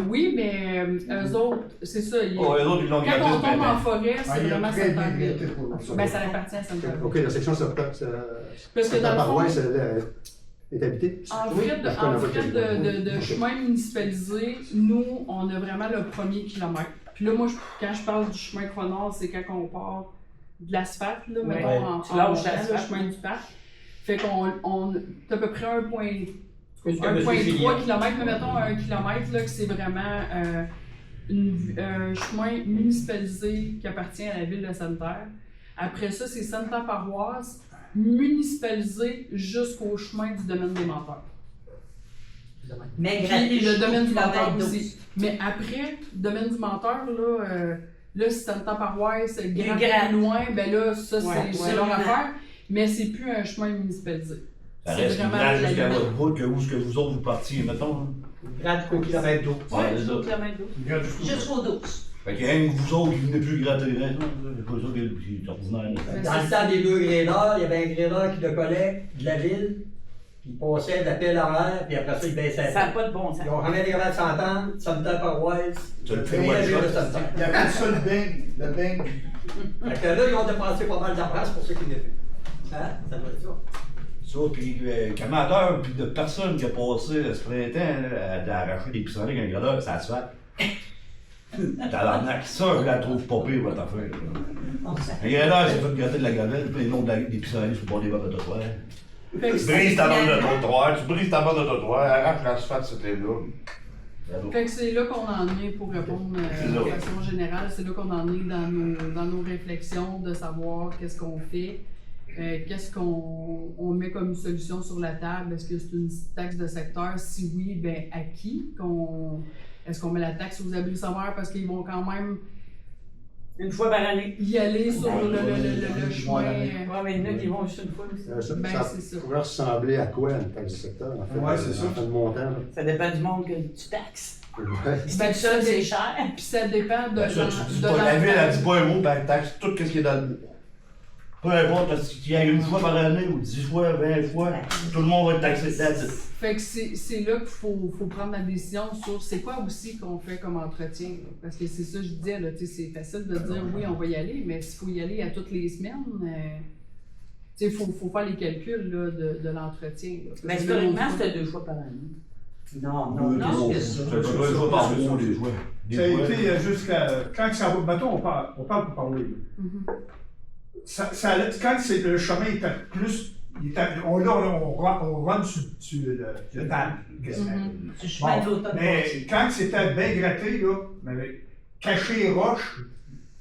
Oui, mais eux autres, c'est ça. Oh, eux autres, ils l'ont Quand gardé on ce tombe matin. en forêt, Ah, c'est il y a vraiment très bien Santerre. été pour ça. Ben, ça appartient à Santerre. OK, la section Parce que dans Santerre le Paroisse fond, est habitée? en Oui, fait, je connais pas de chemin municipalisé, nous, on a vraiment le premier kilomètre. Puis là, moi, quand je parle du chemin Croix-Nord, c'est quand on part de l'asphalte, là, mettons, Ouais. en Tu lâches montant le l'asphalte. chemin du parc. Fait qu'on c'est à peu près 1,3 km, mais mettons 1 km, là, que c'est vraiment un chemin municipalisé qui appartient à la ville de Santerre. Après ça, c'est Santerre Paroisse, municipalisé jusqu'au chemin du domaine des menteurs. Mais Puis le domaine du menteur kilomètre aussi. Mais après, le domaine du menteur, là si Santerre Paroisse gratte. gratte loin, ben là, ça, Ouais, c'est ouais. leur affaire. Mais c'est plus un chemin municipalisé. Ça C'est reste vraiment grand la jusqu'à limite. votre route que où est-ce que vous autres vous partiez, mettons. Grade au kilomètre d'eau. Ouais, c'est ça. Kilomètre 12. Regarde jusqu'où. Jusqu'au 12. Fait qu'il y a rien que vous autres qui venez plus gratter, hein. C'est pas ça qui est ordinaire. là. Dans le temps des deux gradeurs, il y avait un gradeur qui décollait de la ville, puis il passait d'appel à l'air, puis après ça, il baissait. Ça n'a pas de bon sens. Ils ont jamais été capables de s'entendre, Santerre Paroisse, Tu le le fais premier one ville de shot. Santerre. Il y avait ça le bang. Le bang. Fait que là, ils ont dépensé pas mal d'argent pour ceux qui venaient plus. Hein? Ça doit être ça. Ça, puis qu'amateur, puis de personne qui a passé ce printemps là, d'arracher des pissenlits avec un gradeur, ça se fait. Tabarnak, ça, je la trouve pas pire, votre affaire. là. Un gradeur, c'est fait gratter de la gavette, puis non des pissenlits sur le bord des bords de trottoir. Fait que Tu brises ta bande de trottoir, tu brises ta bande de trottoir, arrache l'asphalte, c'était là. Fait que c'est là qu'on en est pour répondre C'est de là. façon générale. C'est là qu'on en est dans nos réflexions de savoir qu'est-ce qu'on fait, qu'est-ce qu'on met comme solution sur la table. Est-ce que c'est une taxe de secteur? Si oui, ben à qui? Est-ce qu'on met la taxe aux abus sommaires parce qu'ils vont quand même Une fois par année. y aller sur le chemin? Ouais, mais il y en a qui vont juste une fois aussi. Ben, Ça c'est ça. pourrait ressembler à quoi, une taxe du secteur, en fait? Ouais, c'est ça. En fin de montant, là. Ça dépend du monde que tu taxes. Ouais. Si Ben, t'es ça, seul, c'est cher. Puis ça dépend de Ben, ça, tu dis de pas, la ville, elle dit l'entente. pas un mot, ben elle taxe tout ce qui est dans le bois. Peu importe, s'il y a une fois par année, ou 10 fois, 20 fois, tout le monde va être taxé là-dessus. Fait que c'est là qu'il faut prendre la décision sur c'est quoi aussi qu'on fait comme entretien. Là. Parce que c'est ça que je disais, là, c'est facile de dire oui, on va y aller, mais s'il faut y aller à toutes les semaines, il faut faire les calculs là, de l'entretien. là. Mais Parce que là, historiquement, l'autre fois- c'était 2 fois par année. Non, non, c'est Ça ça. peut pas jouer par mois, des fois. Ça a été jusqu'à. Quand ça va. Mettons, on parle pour parler. Mhm. Quand le chemin était plus. On rentre sur le table. Mhm. Du chemin de l'automne. Mais quand c'était bien gratté, là, mais caché les roches,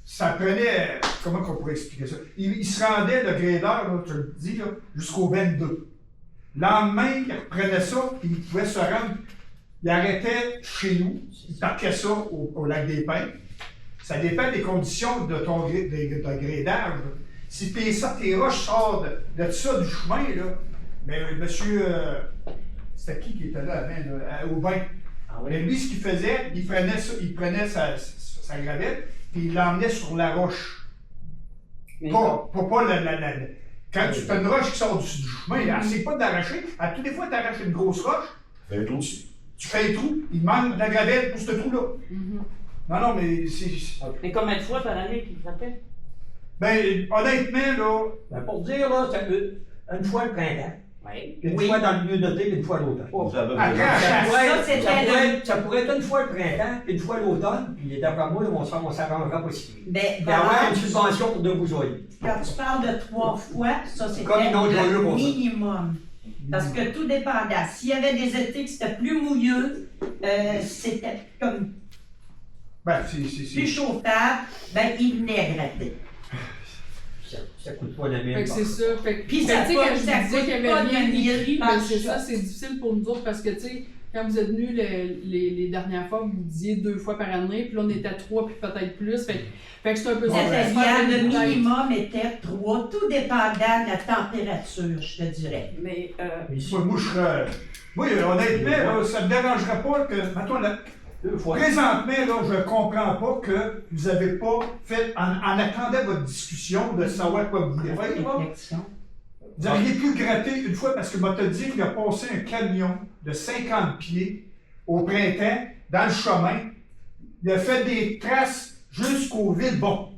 ça prenait. Comment on pourrait expliquer ça? Il se rendait, le gradeur, là, je te le dis, là, jusqu'au 22. Le lendemain, il reprenait ça, puis il pouvait se rendre. Il arrêtait chez nous, il parquait ça au lac des Pins. ça dépend des conditions de ton de gradage. Là. Si tes roches sortent de ça, du chemin, là, mais monsieur, c'était qui était là avant, Aubin? Mais lui, ce qu'il faisait, il prenait sa gravette, puis il l'emmenait sur la roche. Pas quand tu as une roche qui sort du chemin, elle essaie pas d'arracher. À toutes les fois que tu arraches une grosse roche, tu fais un trou, il manque de la gravette pour ce trou-là. Non, mais c'est. Mais combien de fois par année qu'il frappait? Ben, honnêtement, là. Ben, pour dire, là, ça peut une fois le printemps. Oui. Puis une fois dans le milieu d'été, puis une fois l'automne. Ça pourrait être une fois le printemps, puis une fois l'automne, puis d'après moi, on s'arrangera pas si vite. Ben, Il y avoir une subvention pour 2 bougeoyers. quand tu parles de 3 fois, ça c'était Comme une autre joyeuse le pour ça. minimum. Parce que tout dépendait. S'il y avait des étés que c'était plus mouilleux, c'était comme plus chauffable, ben il venait gratter. Ça coûte pas la Fait même. que c'est ça. Puis tu sais, ça quand je coûte disais qu'il y avait pas rien 2000 écrit, par ben c'est shot. ça, c'est difficile pour nous autres parce que, tu sais, quand vous êtes venus les dernières fois, vous disiez 2 fois par année, puis là, on était à 3, puis peut-être plus. Fait que c'est un peu ça. C'était bien, le minimum était 3, tout dépendant de la température, je te dirais. Mais, Moi, je serais. Moi, honnêtement, là, ça ne me dérangerait pas que. Mettons, présentement, là, je ne comprends pas que vous n'avez pas fait, en attendant votre discussion de savoir quoi vous voulez faire, là, vous auriez pu gratter une fois parce que m'a dit qu'il a passé un camion de 50 pieds au printemps dans le chemin. Il a fait des traces jusqu'au vide. Bon,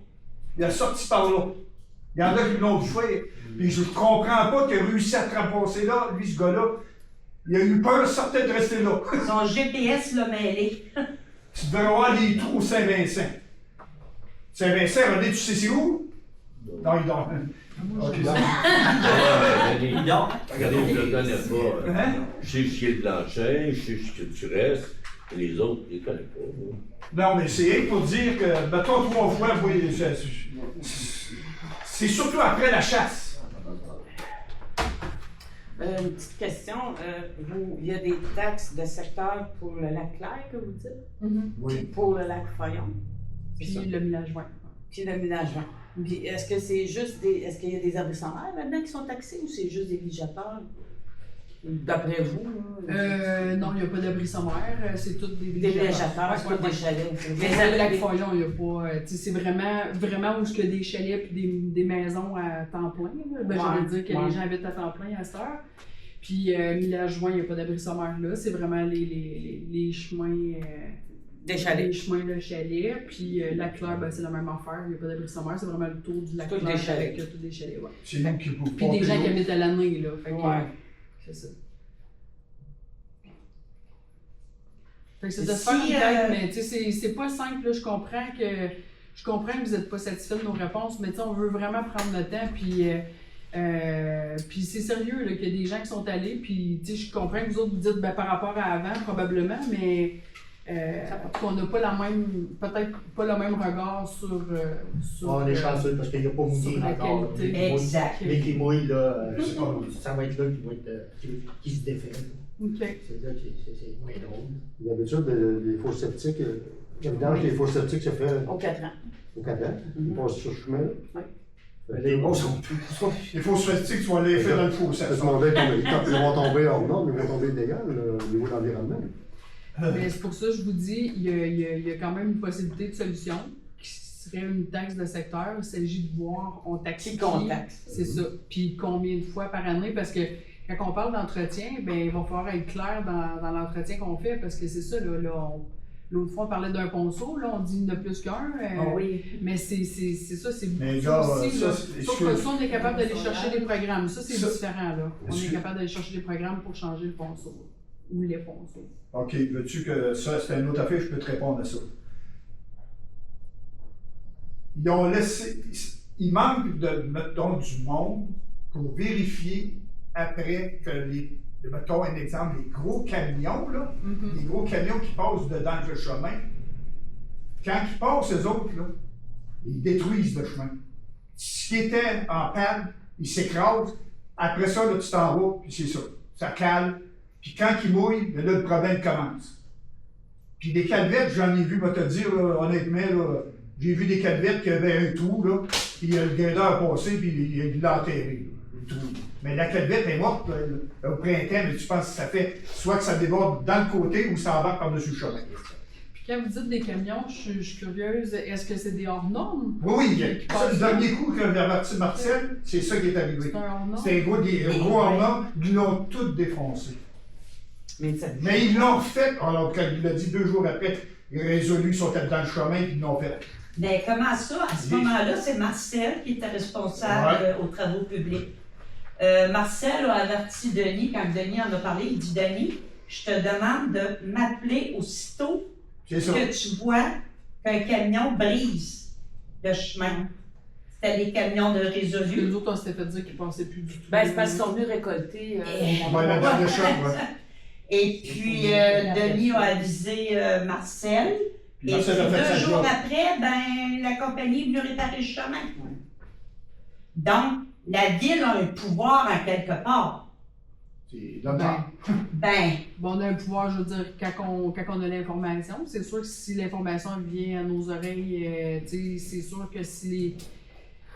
il a sorti par là. Il y en a qui l'ont vu faire. Puis je ne comprends pas qu'il a réussi à te ramasser là, lui, ce gars-là. Il a eu peur, sortait de rester là. Son GPS l'a mêlé. Tu devrais avoir des trous au Saint-Vincent. Saint-Vincent, René, tu sais c'est où? Non, il dort. Ok, Il dort. Regardez, je ne le connais pas. Hein? Je sais ce qui est le Blanchet, je sais ce que tu restes. Les autres, je ne les connais pas. Moi. Non, mais c'est rien pour dire que, mettons 3 fois, oui, c'est surtout après la chasse. une petite question. Il y a des taxes de secteur pour le lac Clair, que vous dites? Oui. Puis pour le lac Fayon? Puis le ménagement. Puis le ménagement. Puis est-ce que c'est juste des. Est-ce qu'il y a des abris sommaires maintenant qui sont taxés ou c'est juste des villégiateurs? D'après vous? Non, il n'y a pas d'abri sommaire, c'est tout des villégiateurs, c'est tout des chalets. Le lac Fayon, il n'y a pas. C'est vraiment où il y a des chalets et des maisons à temps plein. Ben, j'allais dire que les gens habitent à temps plein à cette heure. Puis Village-Joint, il n'y a pas d'abri sommaire là. C'est vraiment les chemins. Des chalets. Les chemins de chalet. Puis Lac Clair, ben, c'est la même affaire. Il n'y a pas d'abri sommaire. C'est vraiment le tour du Lac Clair avec tous des chalets. Ouais. C'est nous qui vous Puis des gens qui habitent à l'année. Là. Fait que, c'est ça. Fait que c'est de se faire une tête, mais tu sais, c'est pas simple. Là. Je comprends que vous n'êtes pas satisfait de nos réponses, mais tu sais, on veut vraiment prendre le temps. Puis c'est sérieux là, qu'il y a des gens qui sont allés. Puis tu sais, je comprends que vous autres vous dites ben, par rapport à avant, probablement, mais qu'on n'a pas la même, peut-être pas le même regard sur on est chanceux parce qu'il n'y a pas mouillé encore. Exact. Mais qui mouille, là, ça va être là qui se défait. OK. C'est là que c'est moins drôle. D'habitude, les fours septiques, le vidange des fours septiques se fait aux 4 ans. Aux 4 ans. Ils passent sur le chemin. Oui. Les bons sont plus. Les fours septiques, tu vas les faire dans le four septique. Ils vont tomber hors norme, ils vont tomber illégal au niveau de l'environnement. Mais c'est pour ça que je vous dis, il y a quand même une possibilité de solution qui serait une taxe de secteur. Il s'agit de voir, on taxe qui. C'est ça. Puis combien de fois par année, parce que quand on parle d'entretien, ben il va falloir être clair dans l'entretien qu'on fait, parce que c'est ça, l'autre fois on parlait d'un ponceau, là on dit il n'y en a plus qu'un. Oui. Mais c'est ça, c'est beaucoup aussi. Sauf que ça, on est capable d'aller chercher des programmes. Ça, c'est différent, là. On est capable d'aller chercher des programmes pour changer le ponceau. Ou les ponceaux. OK, veux-tu que ça, c'est une autre affaire, je peux te répondre à ça. Ils ont laissé. Il manque mettons, du monde pour vérifier après que mettons un exemple, les gros camions, là, les gros camions qui passent dedans le chemin, quand ils passent, eux autres, là, ils détruisent le chemin. Ce qui était en panne, ils s'écrasent. Après ça, là, tu t'en vas, puis c'est ça. Ça cale. Puis quand ils mouillent, là, le problème commence. Puis des calvettes, j'en ai vu, va te dire, là, honnêtement, là, J'ai vu des calvettes qui avaient un trou, là, puis le grader a passé, puis il l'a enterré, là, le trou. Mais la calvette est morte au printemps, mais tu penses que ça fait soit que ça déborde dans le côté ou ça embarque par-dessus le chemin. Puis quand vous dites des camions, je suis curieuse, est-ce que c'est des hors-normes? Oui, le dernier coup que a averti Marcel, c'est ça qui est arrivé. C'est un hors-norme? C'était un gros hors-norme, ils l'ont tout défoncé. Mais ils l'ont fait, alors quand il l'a dit 2 jours après, résolu, ils sont dans le chemin, puis ils l'ont fait. Mais comment ça? À ce moment-là, c'est Marcel qui était responsable aux travaux publics. Marcel a averti Denis, quand Denis en a parlé, il dit « Denis, je te demande de m'appeler aussitôt que tu vois qu'un camion brise le chemin. » C'était des camions de Résolu. Les autres, on s'était fait dire qu'ils ne pensaient plus du tout. Ben, c'est parce qu'ils sont venus récolter. Et puis, Denis a avisé Marcel. Et puis, 2 jours après, ben, la compagnie est venue réparer le chemin. Donc, la ville a un pouvoir en quelque part. Bon, on a un pouvoir, je veux dire, quand on a l'information. C'est sûr que si l'information vient à nos oreilles, c'est sûr que si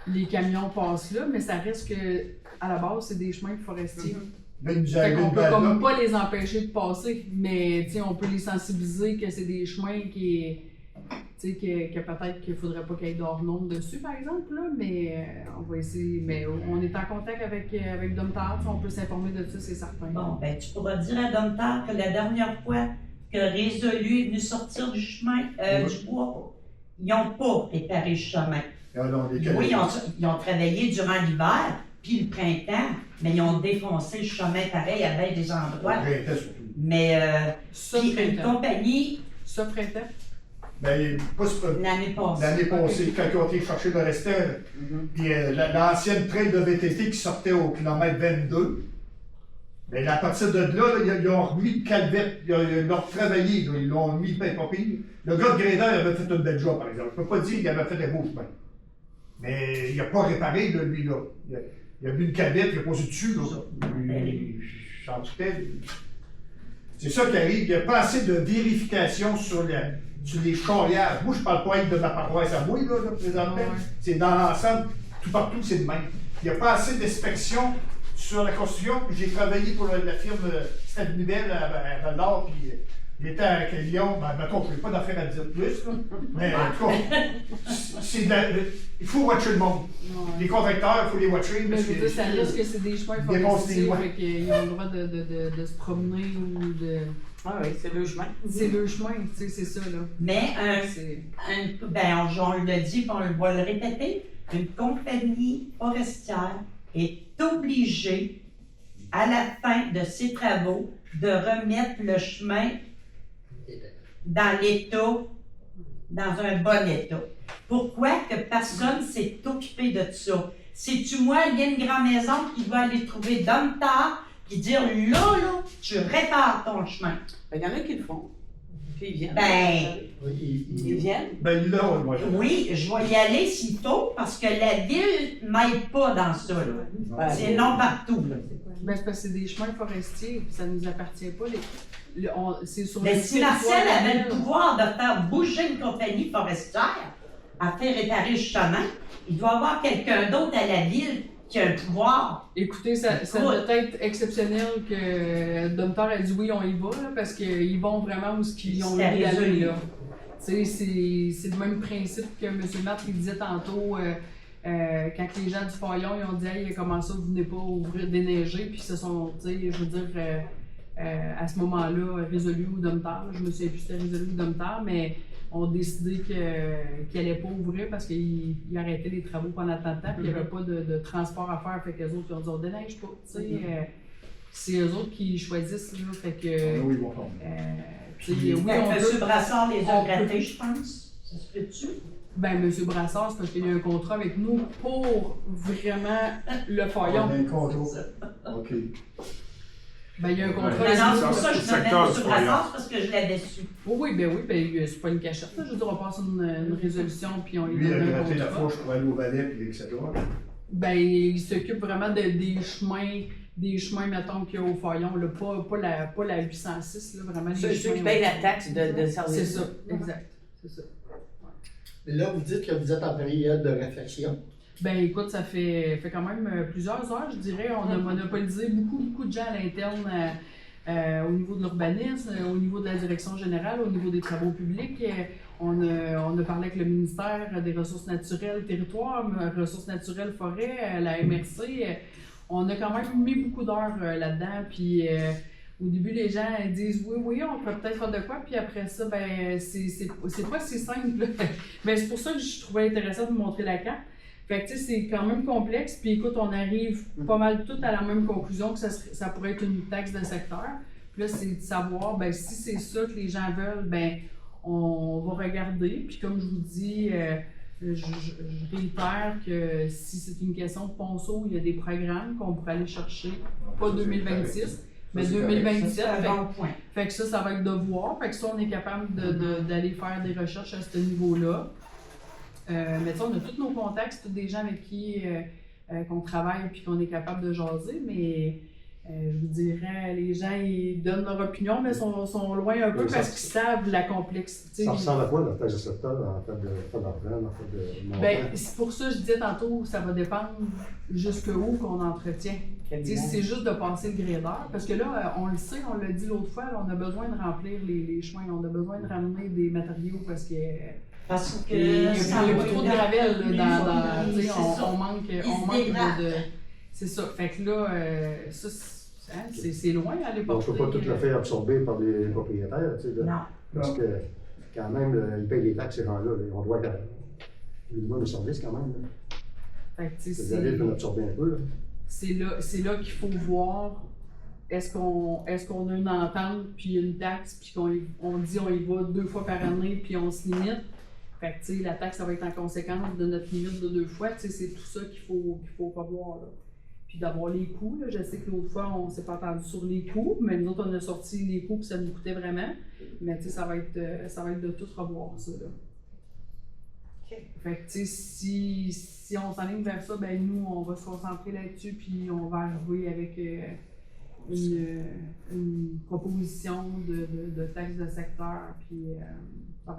les camions passent là, mais ça reste que, à la base, c'est des chemins forestiers. Fait qu'on peut comme pas les empêcher de passer, mais on peut les sensibiliser que c'est des chemins que peut-être qu'il faudrait pas qu'il y ait d'hors-normes dessus, par exemple, là, mais on va essayer. Mais on est en contact avec Domtar, on peut s'informer de ça, c'est certain. Bon, ben tu pourras dire à Domtar que la dernière fois que Résolu est venu sortir du chemin, du bois, ils n'ont pas réparé le chemin. Oui, ils ont travaillé durant l'hiver, puis le printemps, mais ils ont défoncé le chemin pareil à bien des endroits. Mais une compagnie... Ça, printemps? Ben, l'année passée. L'année passée, quand ils ont été chercher le restant, puis l'ancienne trail de VTT qui sortait au kilomètre 22, ben, à partir de là, ils ont remis le calvette, ils l'ont retravaillé, ils l'ont mis pas pire. Le gars de Grader avait fait une belle job, par exemple. Je ne peux pas dire qu'il avait fait des beaux chemins. Mais il n'a pas réparé, là, lui, là. Il a vu une calvette, il a posé dessus, là. En tout cas, c'est ça qui arrive. Il n'y a pas assez de vérification sur les charrières. Moi, je ne parle pas de ma paroisse à moi, là, présentement. C'est dans l'ensemble, tout partout, c'est le même. Il n'y a pas assez d'inspection sur la construction. J'ai travaillé pour la firme Stade Nouvelle à Val-d'Or, puis j'étais avec Lyon. Ben, mettons, je n'ai pas d'affaires à dire plus, là. Mais en tout cas, il faut watcher le monde. Les contracteurs, il faut les watcher. Mais je veux dire, ça risque que c'est des chemins forestiers, fait qu'ils ont le droit de se promener ou de... Ah oui, c'est le chemin. C'est le chemin, tu sais, c'est ça, là. Mais, ben, on l'a dit, puis on va le répéter, une compagnie forestière est obligée, à la fin de ses travaux, de remettre le chemin dans l'état, dans un bon état. Pourquoi que personne s'est occupé de ça? C'est-tu moi, il y a une grande maison qui va aller trouver Domtar puis dire là, tu répares ton chemin. Ben, il y en a qui le font. Puis ils viennent. Ben, ils viennent. Ben, là, oui, je vais y aller s'il faut parce que la ville ne m'aide pas dans ça. Là. C'est non partout. Là. Ben, c'est parce que c'est des chemins forestiers, ça ne nous appartient pas. C'est sur mais si Marcel avait le pouvoir de faire bouger une compagnie forestière à faire réparer le chemin, il doit y avoir quelqu'un d'autre à la ville qui a le pouvoir. Écoutez, ça doit être exceptionnel que Domtar a dit oui, on y va, là, parce qu'ils vont vraiment où ils ont envie d'aller. Là. C'est le même principe que M. Matt il disait tantôt. Quand les gens du Fayon ils ont dit hey, comment ça, vous venez pas ouvrir déneiger, puis ils se sont, je veux dire, à ce moment-là, Résolu ou Domtar, je me souviens plus si c'était Résolu ou Domtar, mais ont décidé qu'ils n'allaient pas ouvrir parce qu'ils arrêtaient les travaux pendant tant de temps, puis il n'y avait pas de transport à faire, fait qu'eux autres, ils ont dit on déneige pas, tu sais. C'est eux autres qui choisissent, là, fait que... oui, bon. Oui, M. Brassard les a grattés, je pense. Ça se fait-tu? Ben, M. Brassard, c'est parce qu'il y a un contrat avec nous pour vraiment le Fayon. Il y a un contrat. OK. Ben, il y a un contrat. C'est pour ça que je nommais M. Brassard, parce que je l'avais su. Oui, ben, c'est pas une cachette. Là. Je veux dire, on passe une résolution, puis on lui donne un contrat. Lui, il a gratté la fourche pour aller au Valais, puis etc. Ben, il s'occupe vraiment des chemins, mettons, qu'il y a au Fayon, là, pas la 806, là, vraiment. Ceux qui payent la taxe de service. C'est ça, exact. C'est ça. Mais là, vous dites que vous êtes en période de réflexion. Ben écoute, ça fait quand même plusieurs heures, je dirais. On a monopolisé beaucoup de gens à l'interne au niveau de l'urbanisme, au niveau de la direction générale, au niveau des travaux publics. On a parlé avec le ministère des Ressources naturelles, territoire, Ressources naturelles, forêt, la MRC. On a quand même mis beaucoup d'heures là-dedans. Puis au début, les gens disent oui, on peut peut-être faire de quoi. Puis après ça, ben c'est pas si simple. Ben, c'est pour ça que je trouvais intéressant de vous montrer la carte. Fait que tu sais, c'est quand même complexe. Puis écoute, on arrive pas mal tout à la même conclusion que ça pourrait être une taxe de secteur. Puis là, c'est de savoir, ben si c'est ça que les gens veulent, ben on va regarder. Puis comme je vous dis, je réitère que si c'est une question de ponceau, il y a des programmes qu'on pourrait aller chercher, pas 2026, mais 2027. Fait que ça va être de voir. Fait que ça, on est capable d'aller faire des recherches à ce niveau-là. Mais tu sais, on a tous nos contacts, c'est tous des gens avec qui qu'on travaille et qu'on est capable de jaser, mais je vous dirais, les gens, ils donnent leur opinion, mais sont loin un peu parce qu'ils savent la complexité. Ça ressemble à quoi, la taxe de secteur, en fait d'argent, en fait de montant? Ben, c'est pour ça que je disais tantôt, ça va dépendre jusqu'où qu'on entretient. C'est juste de passer le gradeur, parce que là, on le sait, on l'a dit l'autre fois, là, on a besoin de remplir les chemins, on a besoin de ramener des matériaux parce que il y a pas trop de gravel là, on manque de... C'est ça. Fait que là, c'est loin à aller porter. On ne peut pas tout le faire absorber par les propriétaires, tu sais. Non. Parce que quand même, ils payent les taxes, ces gens-là. On doit le minimum de service quand même. Fait que tu sais, la ville peut l'absorber un peu. C'est là qu'il faut voir. Est-ce qu'on a une entente, puis une taxe, puis on dit on y va 2 fois par année, puis on se limite. Fait que, tu sais, la taxe, ça va être en conséquence de notre limite de 2 fois. Tu sais, c'est tout ça qu'il faut revoir, là. Puis d'avoir les coûts, là. Je sais que l'autre fois, on s'est pas entendu sur les coûts, mais nous autres, on a sorti les coûts, puis ça nous coûtait vraiment. Mais, tu sais, ça va être de tout revoir, ça, là. Okay. Fait que, tu sais, si on s'enligne vers ça, ben nous, on va se concentrer là-dessus, puis on va arriver avec une proposition de taxe de secteur, puis...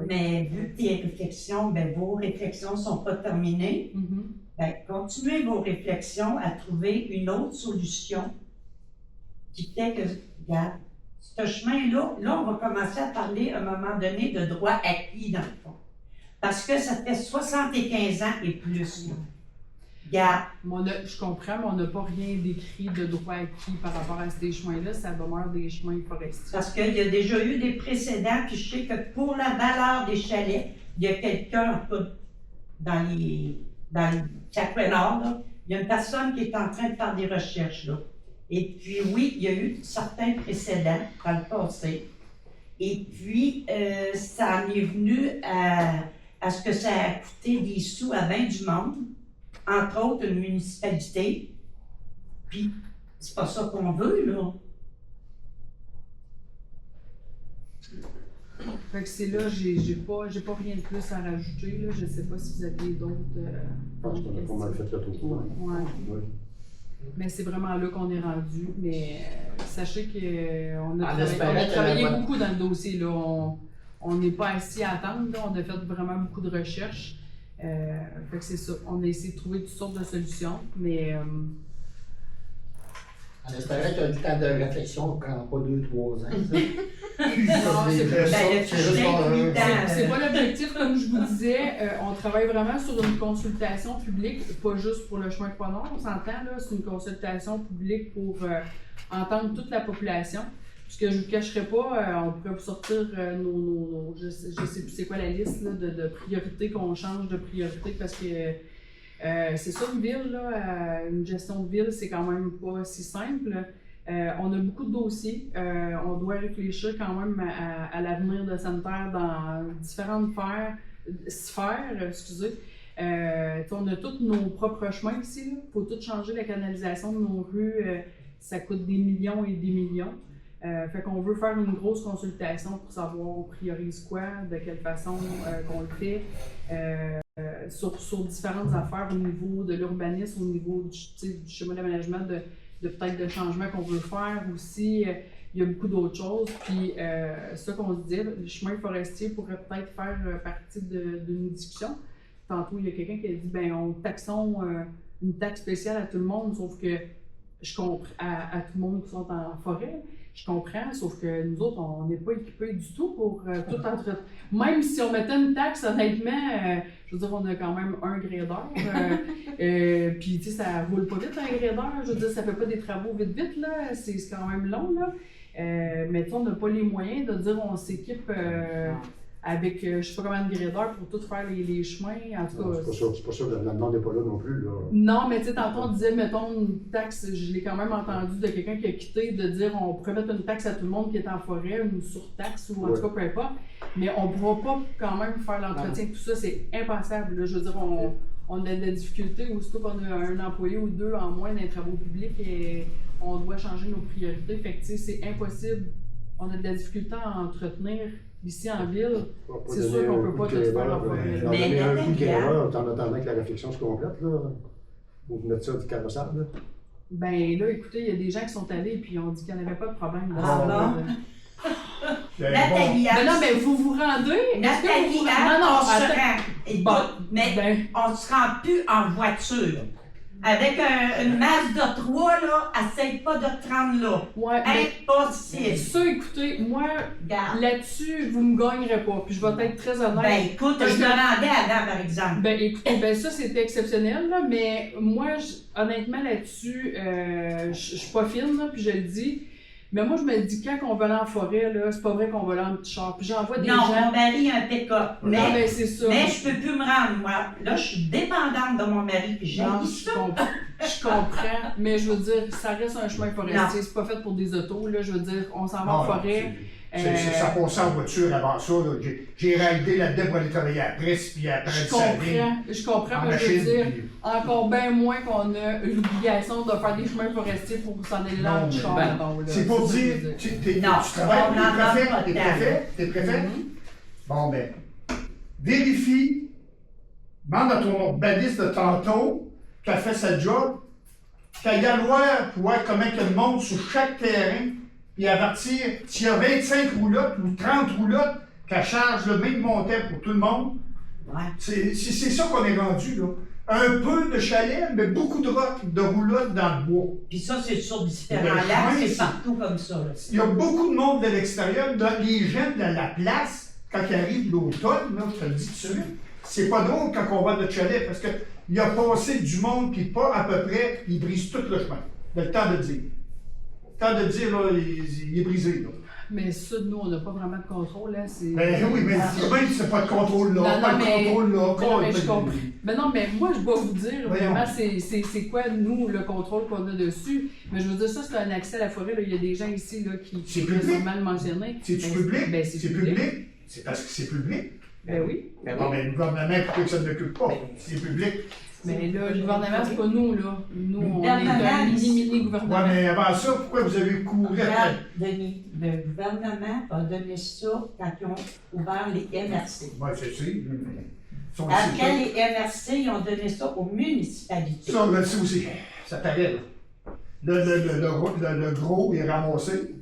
Mais vu tes réflexions, ben vos réflexions ne sont pas terminées. Ben, continuez vos réflexions à trouver une autre solution qui fait que, regarde, ce chemin-là, là, on va commencer à parler à un moment donné de droit acquis dans le fond. Parce que ça fait 75 ans et plus. Regarde. Je comprends, mais on n'a pas rien décrit de droit acquis par rapport à ces chemins-là, ça demeure des chemins forestiers. Parce qu'il y a déjà eu des précédents, puis je sais que pour la valeur des chalets, il y a quelqu'un dans le Cacouet-Nord, là, il y a une personne qui est en train de faire des recherches, là. Et puis oui, il y a eu certains précédents dans le passé. Et puis, ça en est venu à ce que ça a coûté des sous à bien du monde, entre autres une municipalité. Puis, c'est pas ça qu'on veut, là. Fait que c'est là, j'ai pas rien de plus à rajouter, là. Je sais pas si vous avez d'autres Je pense qu'on a pas mal fait le tour. Ouais. Mais c'est vraiment là qu'on est rendu. Mais sachez qu'on a travaillé beaucoup dans le dossier, là. On n'est pas assis à attendre, là. On a fait vraiment beaucoup de recherches. Fait que c'est ça. On a essayé de trouver toutes sortes de solutions, mais... On espérait que du temps de réflexion ne prend pas 2-3 ans. C'est pas l'objectif, comme je vous disais. On travaille vraiment sur une consultation publique, pas juste pour le chemin Croix-Nord, on s'entend, là. C'est une consultation publique pour entendre toute la population. Parce que je ne vous cacherai pas, on pourrait vous sortir je sais plus c'est quoi la liste là, de priorités qu'on change de priorité parce que c'est ça une ville, là, une gestion de ville, c'est quand même pas si simple. On a beaucoup de dossiers, on doit réfléchir quand même à l'avenir de sanitaire dans différentes sphères. On a tous nos propres chemins ici, il faut tout changer la canalisation de nos rues, ça coûte des millions et des millions. Fait qu'on veut faire une grosse consultation pour savoir on priorise quoi, de quelle façon qu'on le fait, sur différentes affaires au niveau de l'urbanisme, au niveau du schéma d'aménagement, de peut-être de changements qu'on veut faire aussi. Il il y a beaucoup d'autres choses. Puis, ça qu'on se dit, le chemin forestier pourrait peut-être faire partie d'une discussion. Tantôt, il y a quelqu'un qui a dit, ben, on taxons une taxe spéciale à tout le monde, sauf que je comprends à tout le monde qui sont en forêt. Je comprends, sauf que nous autres, on n'est pas équipés du tout pour tout entretenir. Même si on mettait une taxe, honnêtement, je veux dire, on a quand même un gradeur. Puis, tu sais, ça roule pas vite, un gradeur. Je veux dire, ça fait pas des travaux vite, là. C'est quand même long, là. Mais tu sais, on n'a pas les moyens de dire on s'équipe avec, je sais pas combien de gradeurs pour tout faire les chemins. En tout cas, c'est pas sûr que la demande n'est pas là non plus. Là. Non, mais tu sais, tantôt on disait, mettons, une taxe, je l'ai quand même entendu de quelqu'un qui a quitté, de dire on pourrait mettre une taxe à tout le monde qui est en forêt, une surtaxe, ou en tout cas, peu importe. Mais on ne pourra pas quand même faire l'entretien, tout ça, c'est impassable. Là. Je veux dire, on a de la difficulté, aussitôt qu'on a un employé ou deux en moins dans les travaux publics, et on doit changer nos priorités. Fait que, tu sais, c'est impossible. On a de la difficulté à entretenir. Ici en ville, c'est sûr qu'on ne peut pas tout faire en forêt. Mais un coup de graveur en attendant que la réflexion se complète, là. Vous mettre ça du carrossable, là. Ben là, écoutez, il y a des gens qui sont allés et puis on dit qu'il n'y en avait pas de problème. Nathalie, ben non, mais vous vous rendez? Nathalie, on se rend. Écoute, mais on se rend plus en voiture. Avec une masse de 3, là, essaye pas de te rendre là. Ouais, impossible. Ça, écoutez, moi, là-dessus, vous me gagnerez pas. Puis je vais être très honnête. Ben écoute, je me rendais avant, par exemple. Ben écoutez, ben ça, c'était exceptionnel, là. Mais moi, honnêtement, là-dessus, je suis pas fine, là, puis je le dis. Mais moi, je me dis, quand on va aller en forêt, là, c'est pas vrai qu'on va aller en petit char. Puis j'envoie des gens... Non, mon mari a un pick-up. Mais, non, ben c'est ça. Mais je peux plus me rendre, moi. Là, je suis dépendante de mon mari, puis j'ai ça. Je comprends, mais je veux dire, ça reste un chemin forestier. C'est pas fait pour des autos, là. Je veux dire, on s'en va en forêt. Ça passait en voiture avant ça. J'ai raidé là-dedans pour aller travailler après, puis après je comprends, mais je veux dire, encore bien moins qu'on a l'obligation de faire des chemins forestiers pour s'en aller là en char. C'est pour dire, tu travailles, t'es préfet? Bon, ben, vérifie, demande à ton urbaniste de tantôt qui a fait sa job, qu'elle y a voir pour voir comment il monte sur chaque terrain, puis avertir s'il y a 25 roulottes ou 30 roulottes, qu'elle charge le même montant pour tout le monde. Ouais. C'est ça qu'on est rendu, là. Un peu de chalet, mais beaucoup de roulottes dans le bois. Puis ça, c'est sur différents lacs, c'est partout comme ça. Là. Il y a beaucoup de monde de l'extérieur, les gens de la place, quand ils arrivent l'automne, je te le dis tout de suite, c'est pas drôle quand on va de notre chalet, parce qu'il a passé du monde, puis pas à peu près, il brise tout le chemin. Il a le temps de dire. Le temps de dire, là, il est brisé, là. Mais ça, nous, on n'a pas vraiment de contrôle, là. Ben oui, mais même c'est pas de contrôle là, pas de contrôle là. Non, mais je comprends. Mais non, mais moi, je dois vous dire, vraiment, c'est quoi, nous, le contrôle qu'on a dessus. Mais je veux dire, ça, c'est un accès à la forêt, là. Il y a des gens ici, là, qui veulent mal mentionner. C'est-tu public? Ben, c'est public. C'est parce que c'est public. Ben oui. Bon, ben, le gouvernement, pourquoi que ça ne l'occupe pas? C'est public. Mais là, le gouvernement, c'est pas nous, là. Nous, on est un mini-gouvernement. Oui, mais avant ça, pourquoi vous avez couru? Denis, le gouvernement a donné ça quand ils ont ouvert les MRC. Oui, c'est ça. Après les MRC, ils ont donné ça aux municipalités. Ça, on le sait aussi. Ça paraît, là. Le gros est ramassé.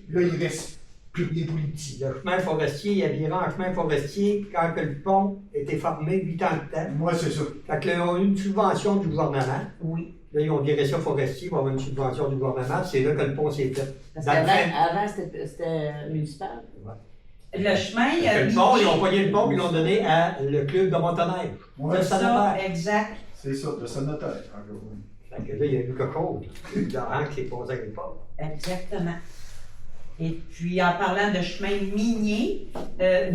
Là, il reste plus rien pour les petits. Le chemin forestier, il y avait un chemin forestier quand que le pont était fermé 8 ans de temps. Moi, c'est ça. Fait que là, ils ont eu une subvention du gouvernement. Oui. Là, ils ont viré ça forestier pour avoir une subvention du gouvernement. C'est là que le pont s'est fait. Parce qu'avant, c'était municipal. Ouais. Le chemin, il y a le pont, ils ont pogné le pont, ils l'ont donné à le club de Montagnard. Ouais, ça, exact. C'est ça, le sénateur. Fait que là, il y a eu quelque chose. Il y a un qui s'est posé avec le pont. Exactement. Et puis, en parlant de chemin minier,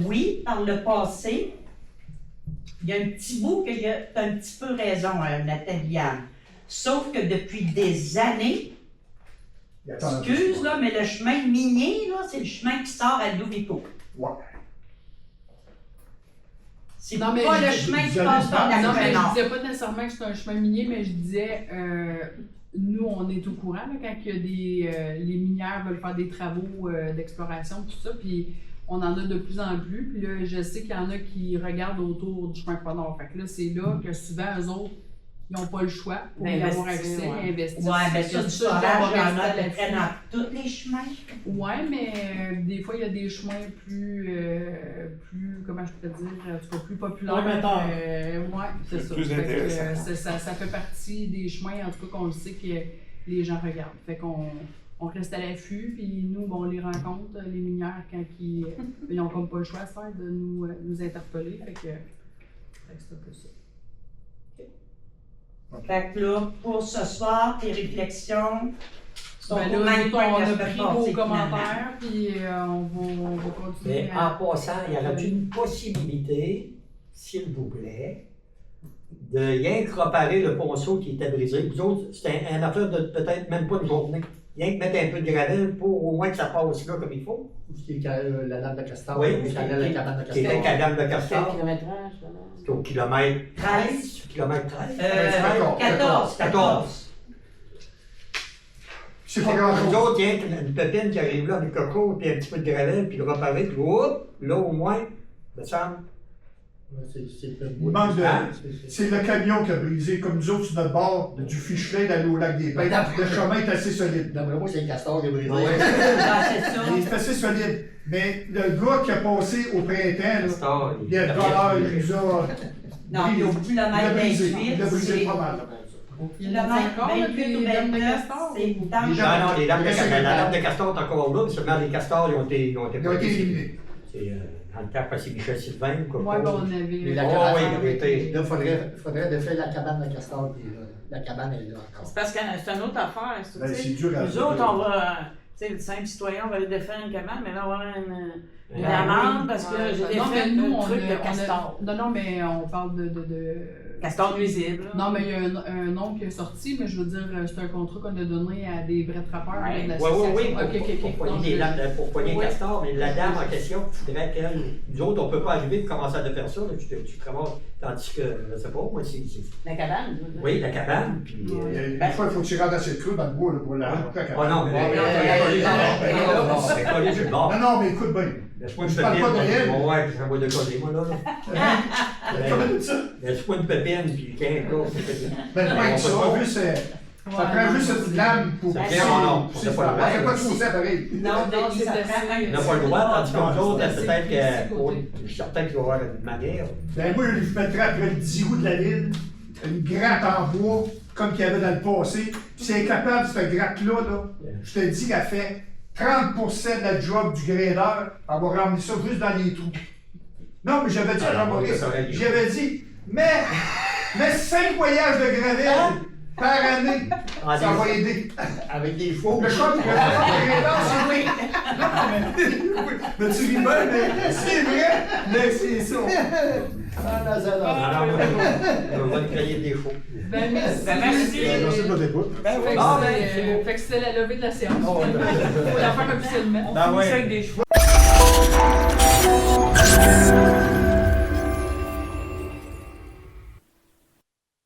oui, par le passé, il y a un petit bout que tu as un petit peu raison, Nathalie Anne. Sauf que depuis des années, excuse, là, mais le chemin minier, là, c'est le chemin qui sort à Louvico. Ouais. C'est pas le chemin qui passe par la Non, mais je Nord. disais pas nécessairement que c'est un chemin minier, mais je disais, nous, on est au courant là, quand il y a les minières veulent faire des travaux d'exploration, tout ça, puis on en a de plus en plus. Puis là, je sais qu'il y en a qui regardent autour du chemin Croix-Nord. Fait que là, c'est là que souvent, eux autres, ils n'ont pas le choix pour y D'investir, avoir accès, ouais. ils investissent. Ouais, ben Fait ça, que du ça, je forage, dois il y en rester a à à peu l'affût. près dans tous les chemins. Ouais, mais des fois, il y a des chemins plus comment je pourrais dire, en tout cas, plus populaires. Prometteurs. Ouais, c'est ça. Plus Fait que, intéressant. ça fait partie des chemins, en tout cas, qu'on le sait que les gens regardent. Fait qu'on reste à l'affût, puis nous, on les rencontre, les minières, quand ils n'ont comme pas le choix à se faire de nous interpeller. Fait que c'est un peu ça. Fait que là, pour ce soir, tes réflexions sont Ben au là, même nous, point on que la a semaine pris passée, vos finalement. commentaires, puis on va continuer. Mais en passant, il y aurait une possibilité, s'il vous plaît, de rien que réparer le ponceau qui était brisé. Vous autres, c'était une affaire de peut-être même pas une journée. Rien que mettre un peu de gravel pour au moins que ça passe là comme il faut. La dame de Castor, Oui, la cabane de qui était Castor. la dame de Quel Castor. kilométrage, là? C'est au kilomètre 13. kilomètre 13. 14. C'est pas grand-chose. Nous autres, il y a une pépine qui arrive là avec le coco, puis un petit peu de gravel, puis le réparer, puis hop, là au moins, me semble. Il manque de. C'est le camion qui a brisé, comme nous autres sur notre bord, du Fichelet d'aller au lac des Pins. Le chemin est assez solide. D'après moi, c'est le Castor qui a brisé. C'est ça. Il est assez solide. Mais le gars qui a passé au printemps, là, il a il nous a. Non, puis au Il a kilomètre brisé. 28, Il a brisé c'est... pas mal. Au kilomètre 28 ou 29, c'est Non, non, les dames de Castor, la dame de Castor est encore là, mais seulement les castors, ils ont été éliminés. C'est dans le temps, c'est Michel Sylvain ou quoi. Moi, on avait. Mais la Oh, cabane, oui, il avait été. là, faudrait défaire la cabane de Castor, puis là, la cabane est là encore. C'est parce que c'est une autre affaire. Ça, Ben, tu sais. c'est dur à Nous dire. autres, on va. Tu sais, le simple citoyen, on va aller défaire une cabane, mais là, on va avoir une amende parce que j'ai Non, mais défait nous, le truc de Castor. Non, mais on parle de Castor nuisible. Non, mais il y a un nom qui est sorti, mais je veux dire, c'est un contrat qu'on a donné à des vrais trappeurs. Ouais. de Oui, l'association. oui, Ok. pour Non, poigner pour poigner Oui. Castor, mais la dame en question, il faudrait qu'elle. Nous autres, on ne peut pas arriver et commencer à faire ça, là, tu te ramasses. Tandis que, je ne sais pas, moi, c'est. La cabane. Oui, la cabane, puis. Des fois, il faut tirer dans cette creux dans le bois là, pour la cabane. Oh non, mais. Non, non, mais écoute bien. Laisse-moi une Je parle pépine. pas de elle. Bon, ouais, ça va décoller, moi, là. Comment ça? Laisse-moi une pépine, puis tiens, là. Ben, On pas que ça, peut pas. juste, ça prend juste une lame pour. Ça fait non, C'est pas de fausser pareil. Non, c'est ça prend assez. On n'a pas le droit, tandis que nous autres, peut-être que. Je suis certain qu'il va y avoir une manière. Ben, moi, je mettrais après le 10 roues de la ville, une gratte en bois, comme qu'il y avait dans le passé. Puis c'est incapable, cette gratte-là, là, je te dis qu'elle fait 30% de la job du grader, avoir ramené ça juste dans les trous. Non, mais j'avais dit à Jean-Maurice, j'avais dit, mais 5 voyages de gravel par année, ça va aider. Avec des faux. Le choc, le grader, c'est oui. Mais tu ris bien, mais c'est vrai, mais c'est ça. On va créer des faux. Ben, merci. merci. Merci de votre écoute. Ben oui. Fait que c'était la levée de la séance. Faut la faire officiellement. On finit ça avec des chevaux.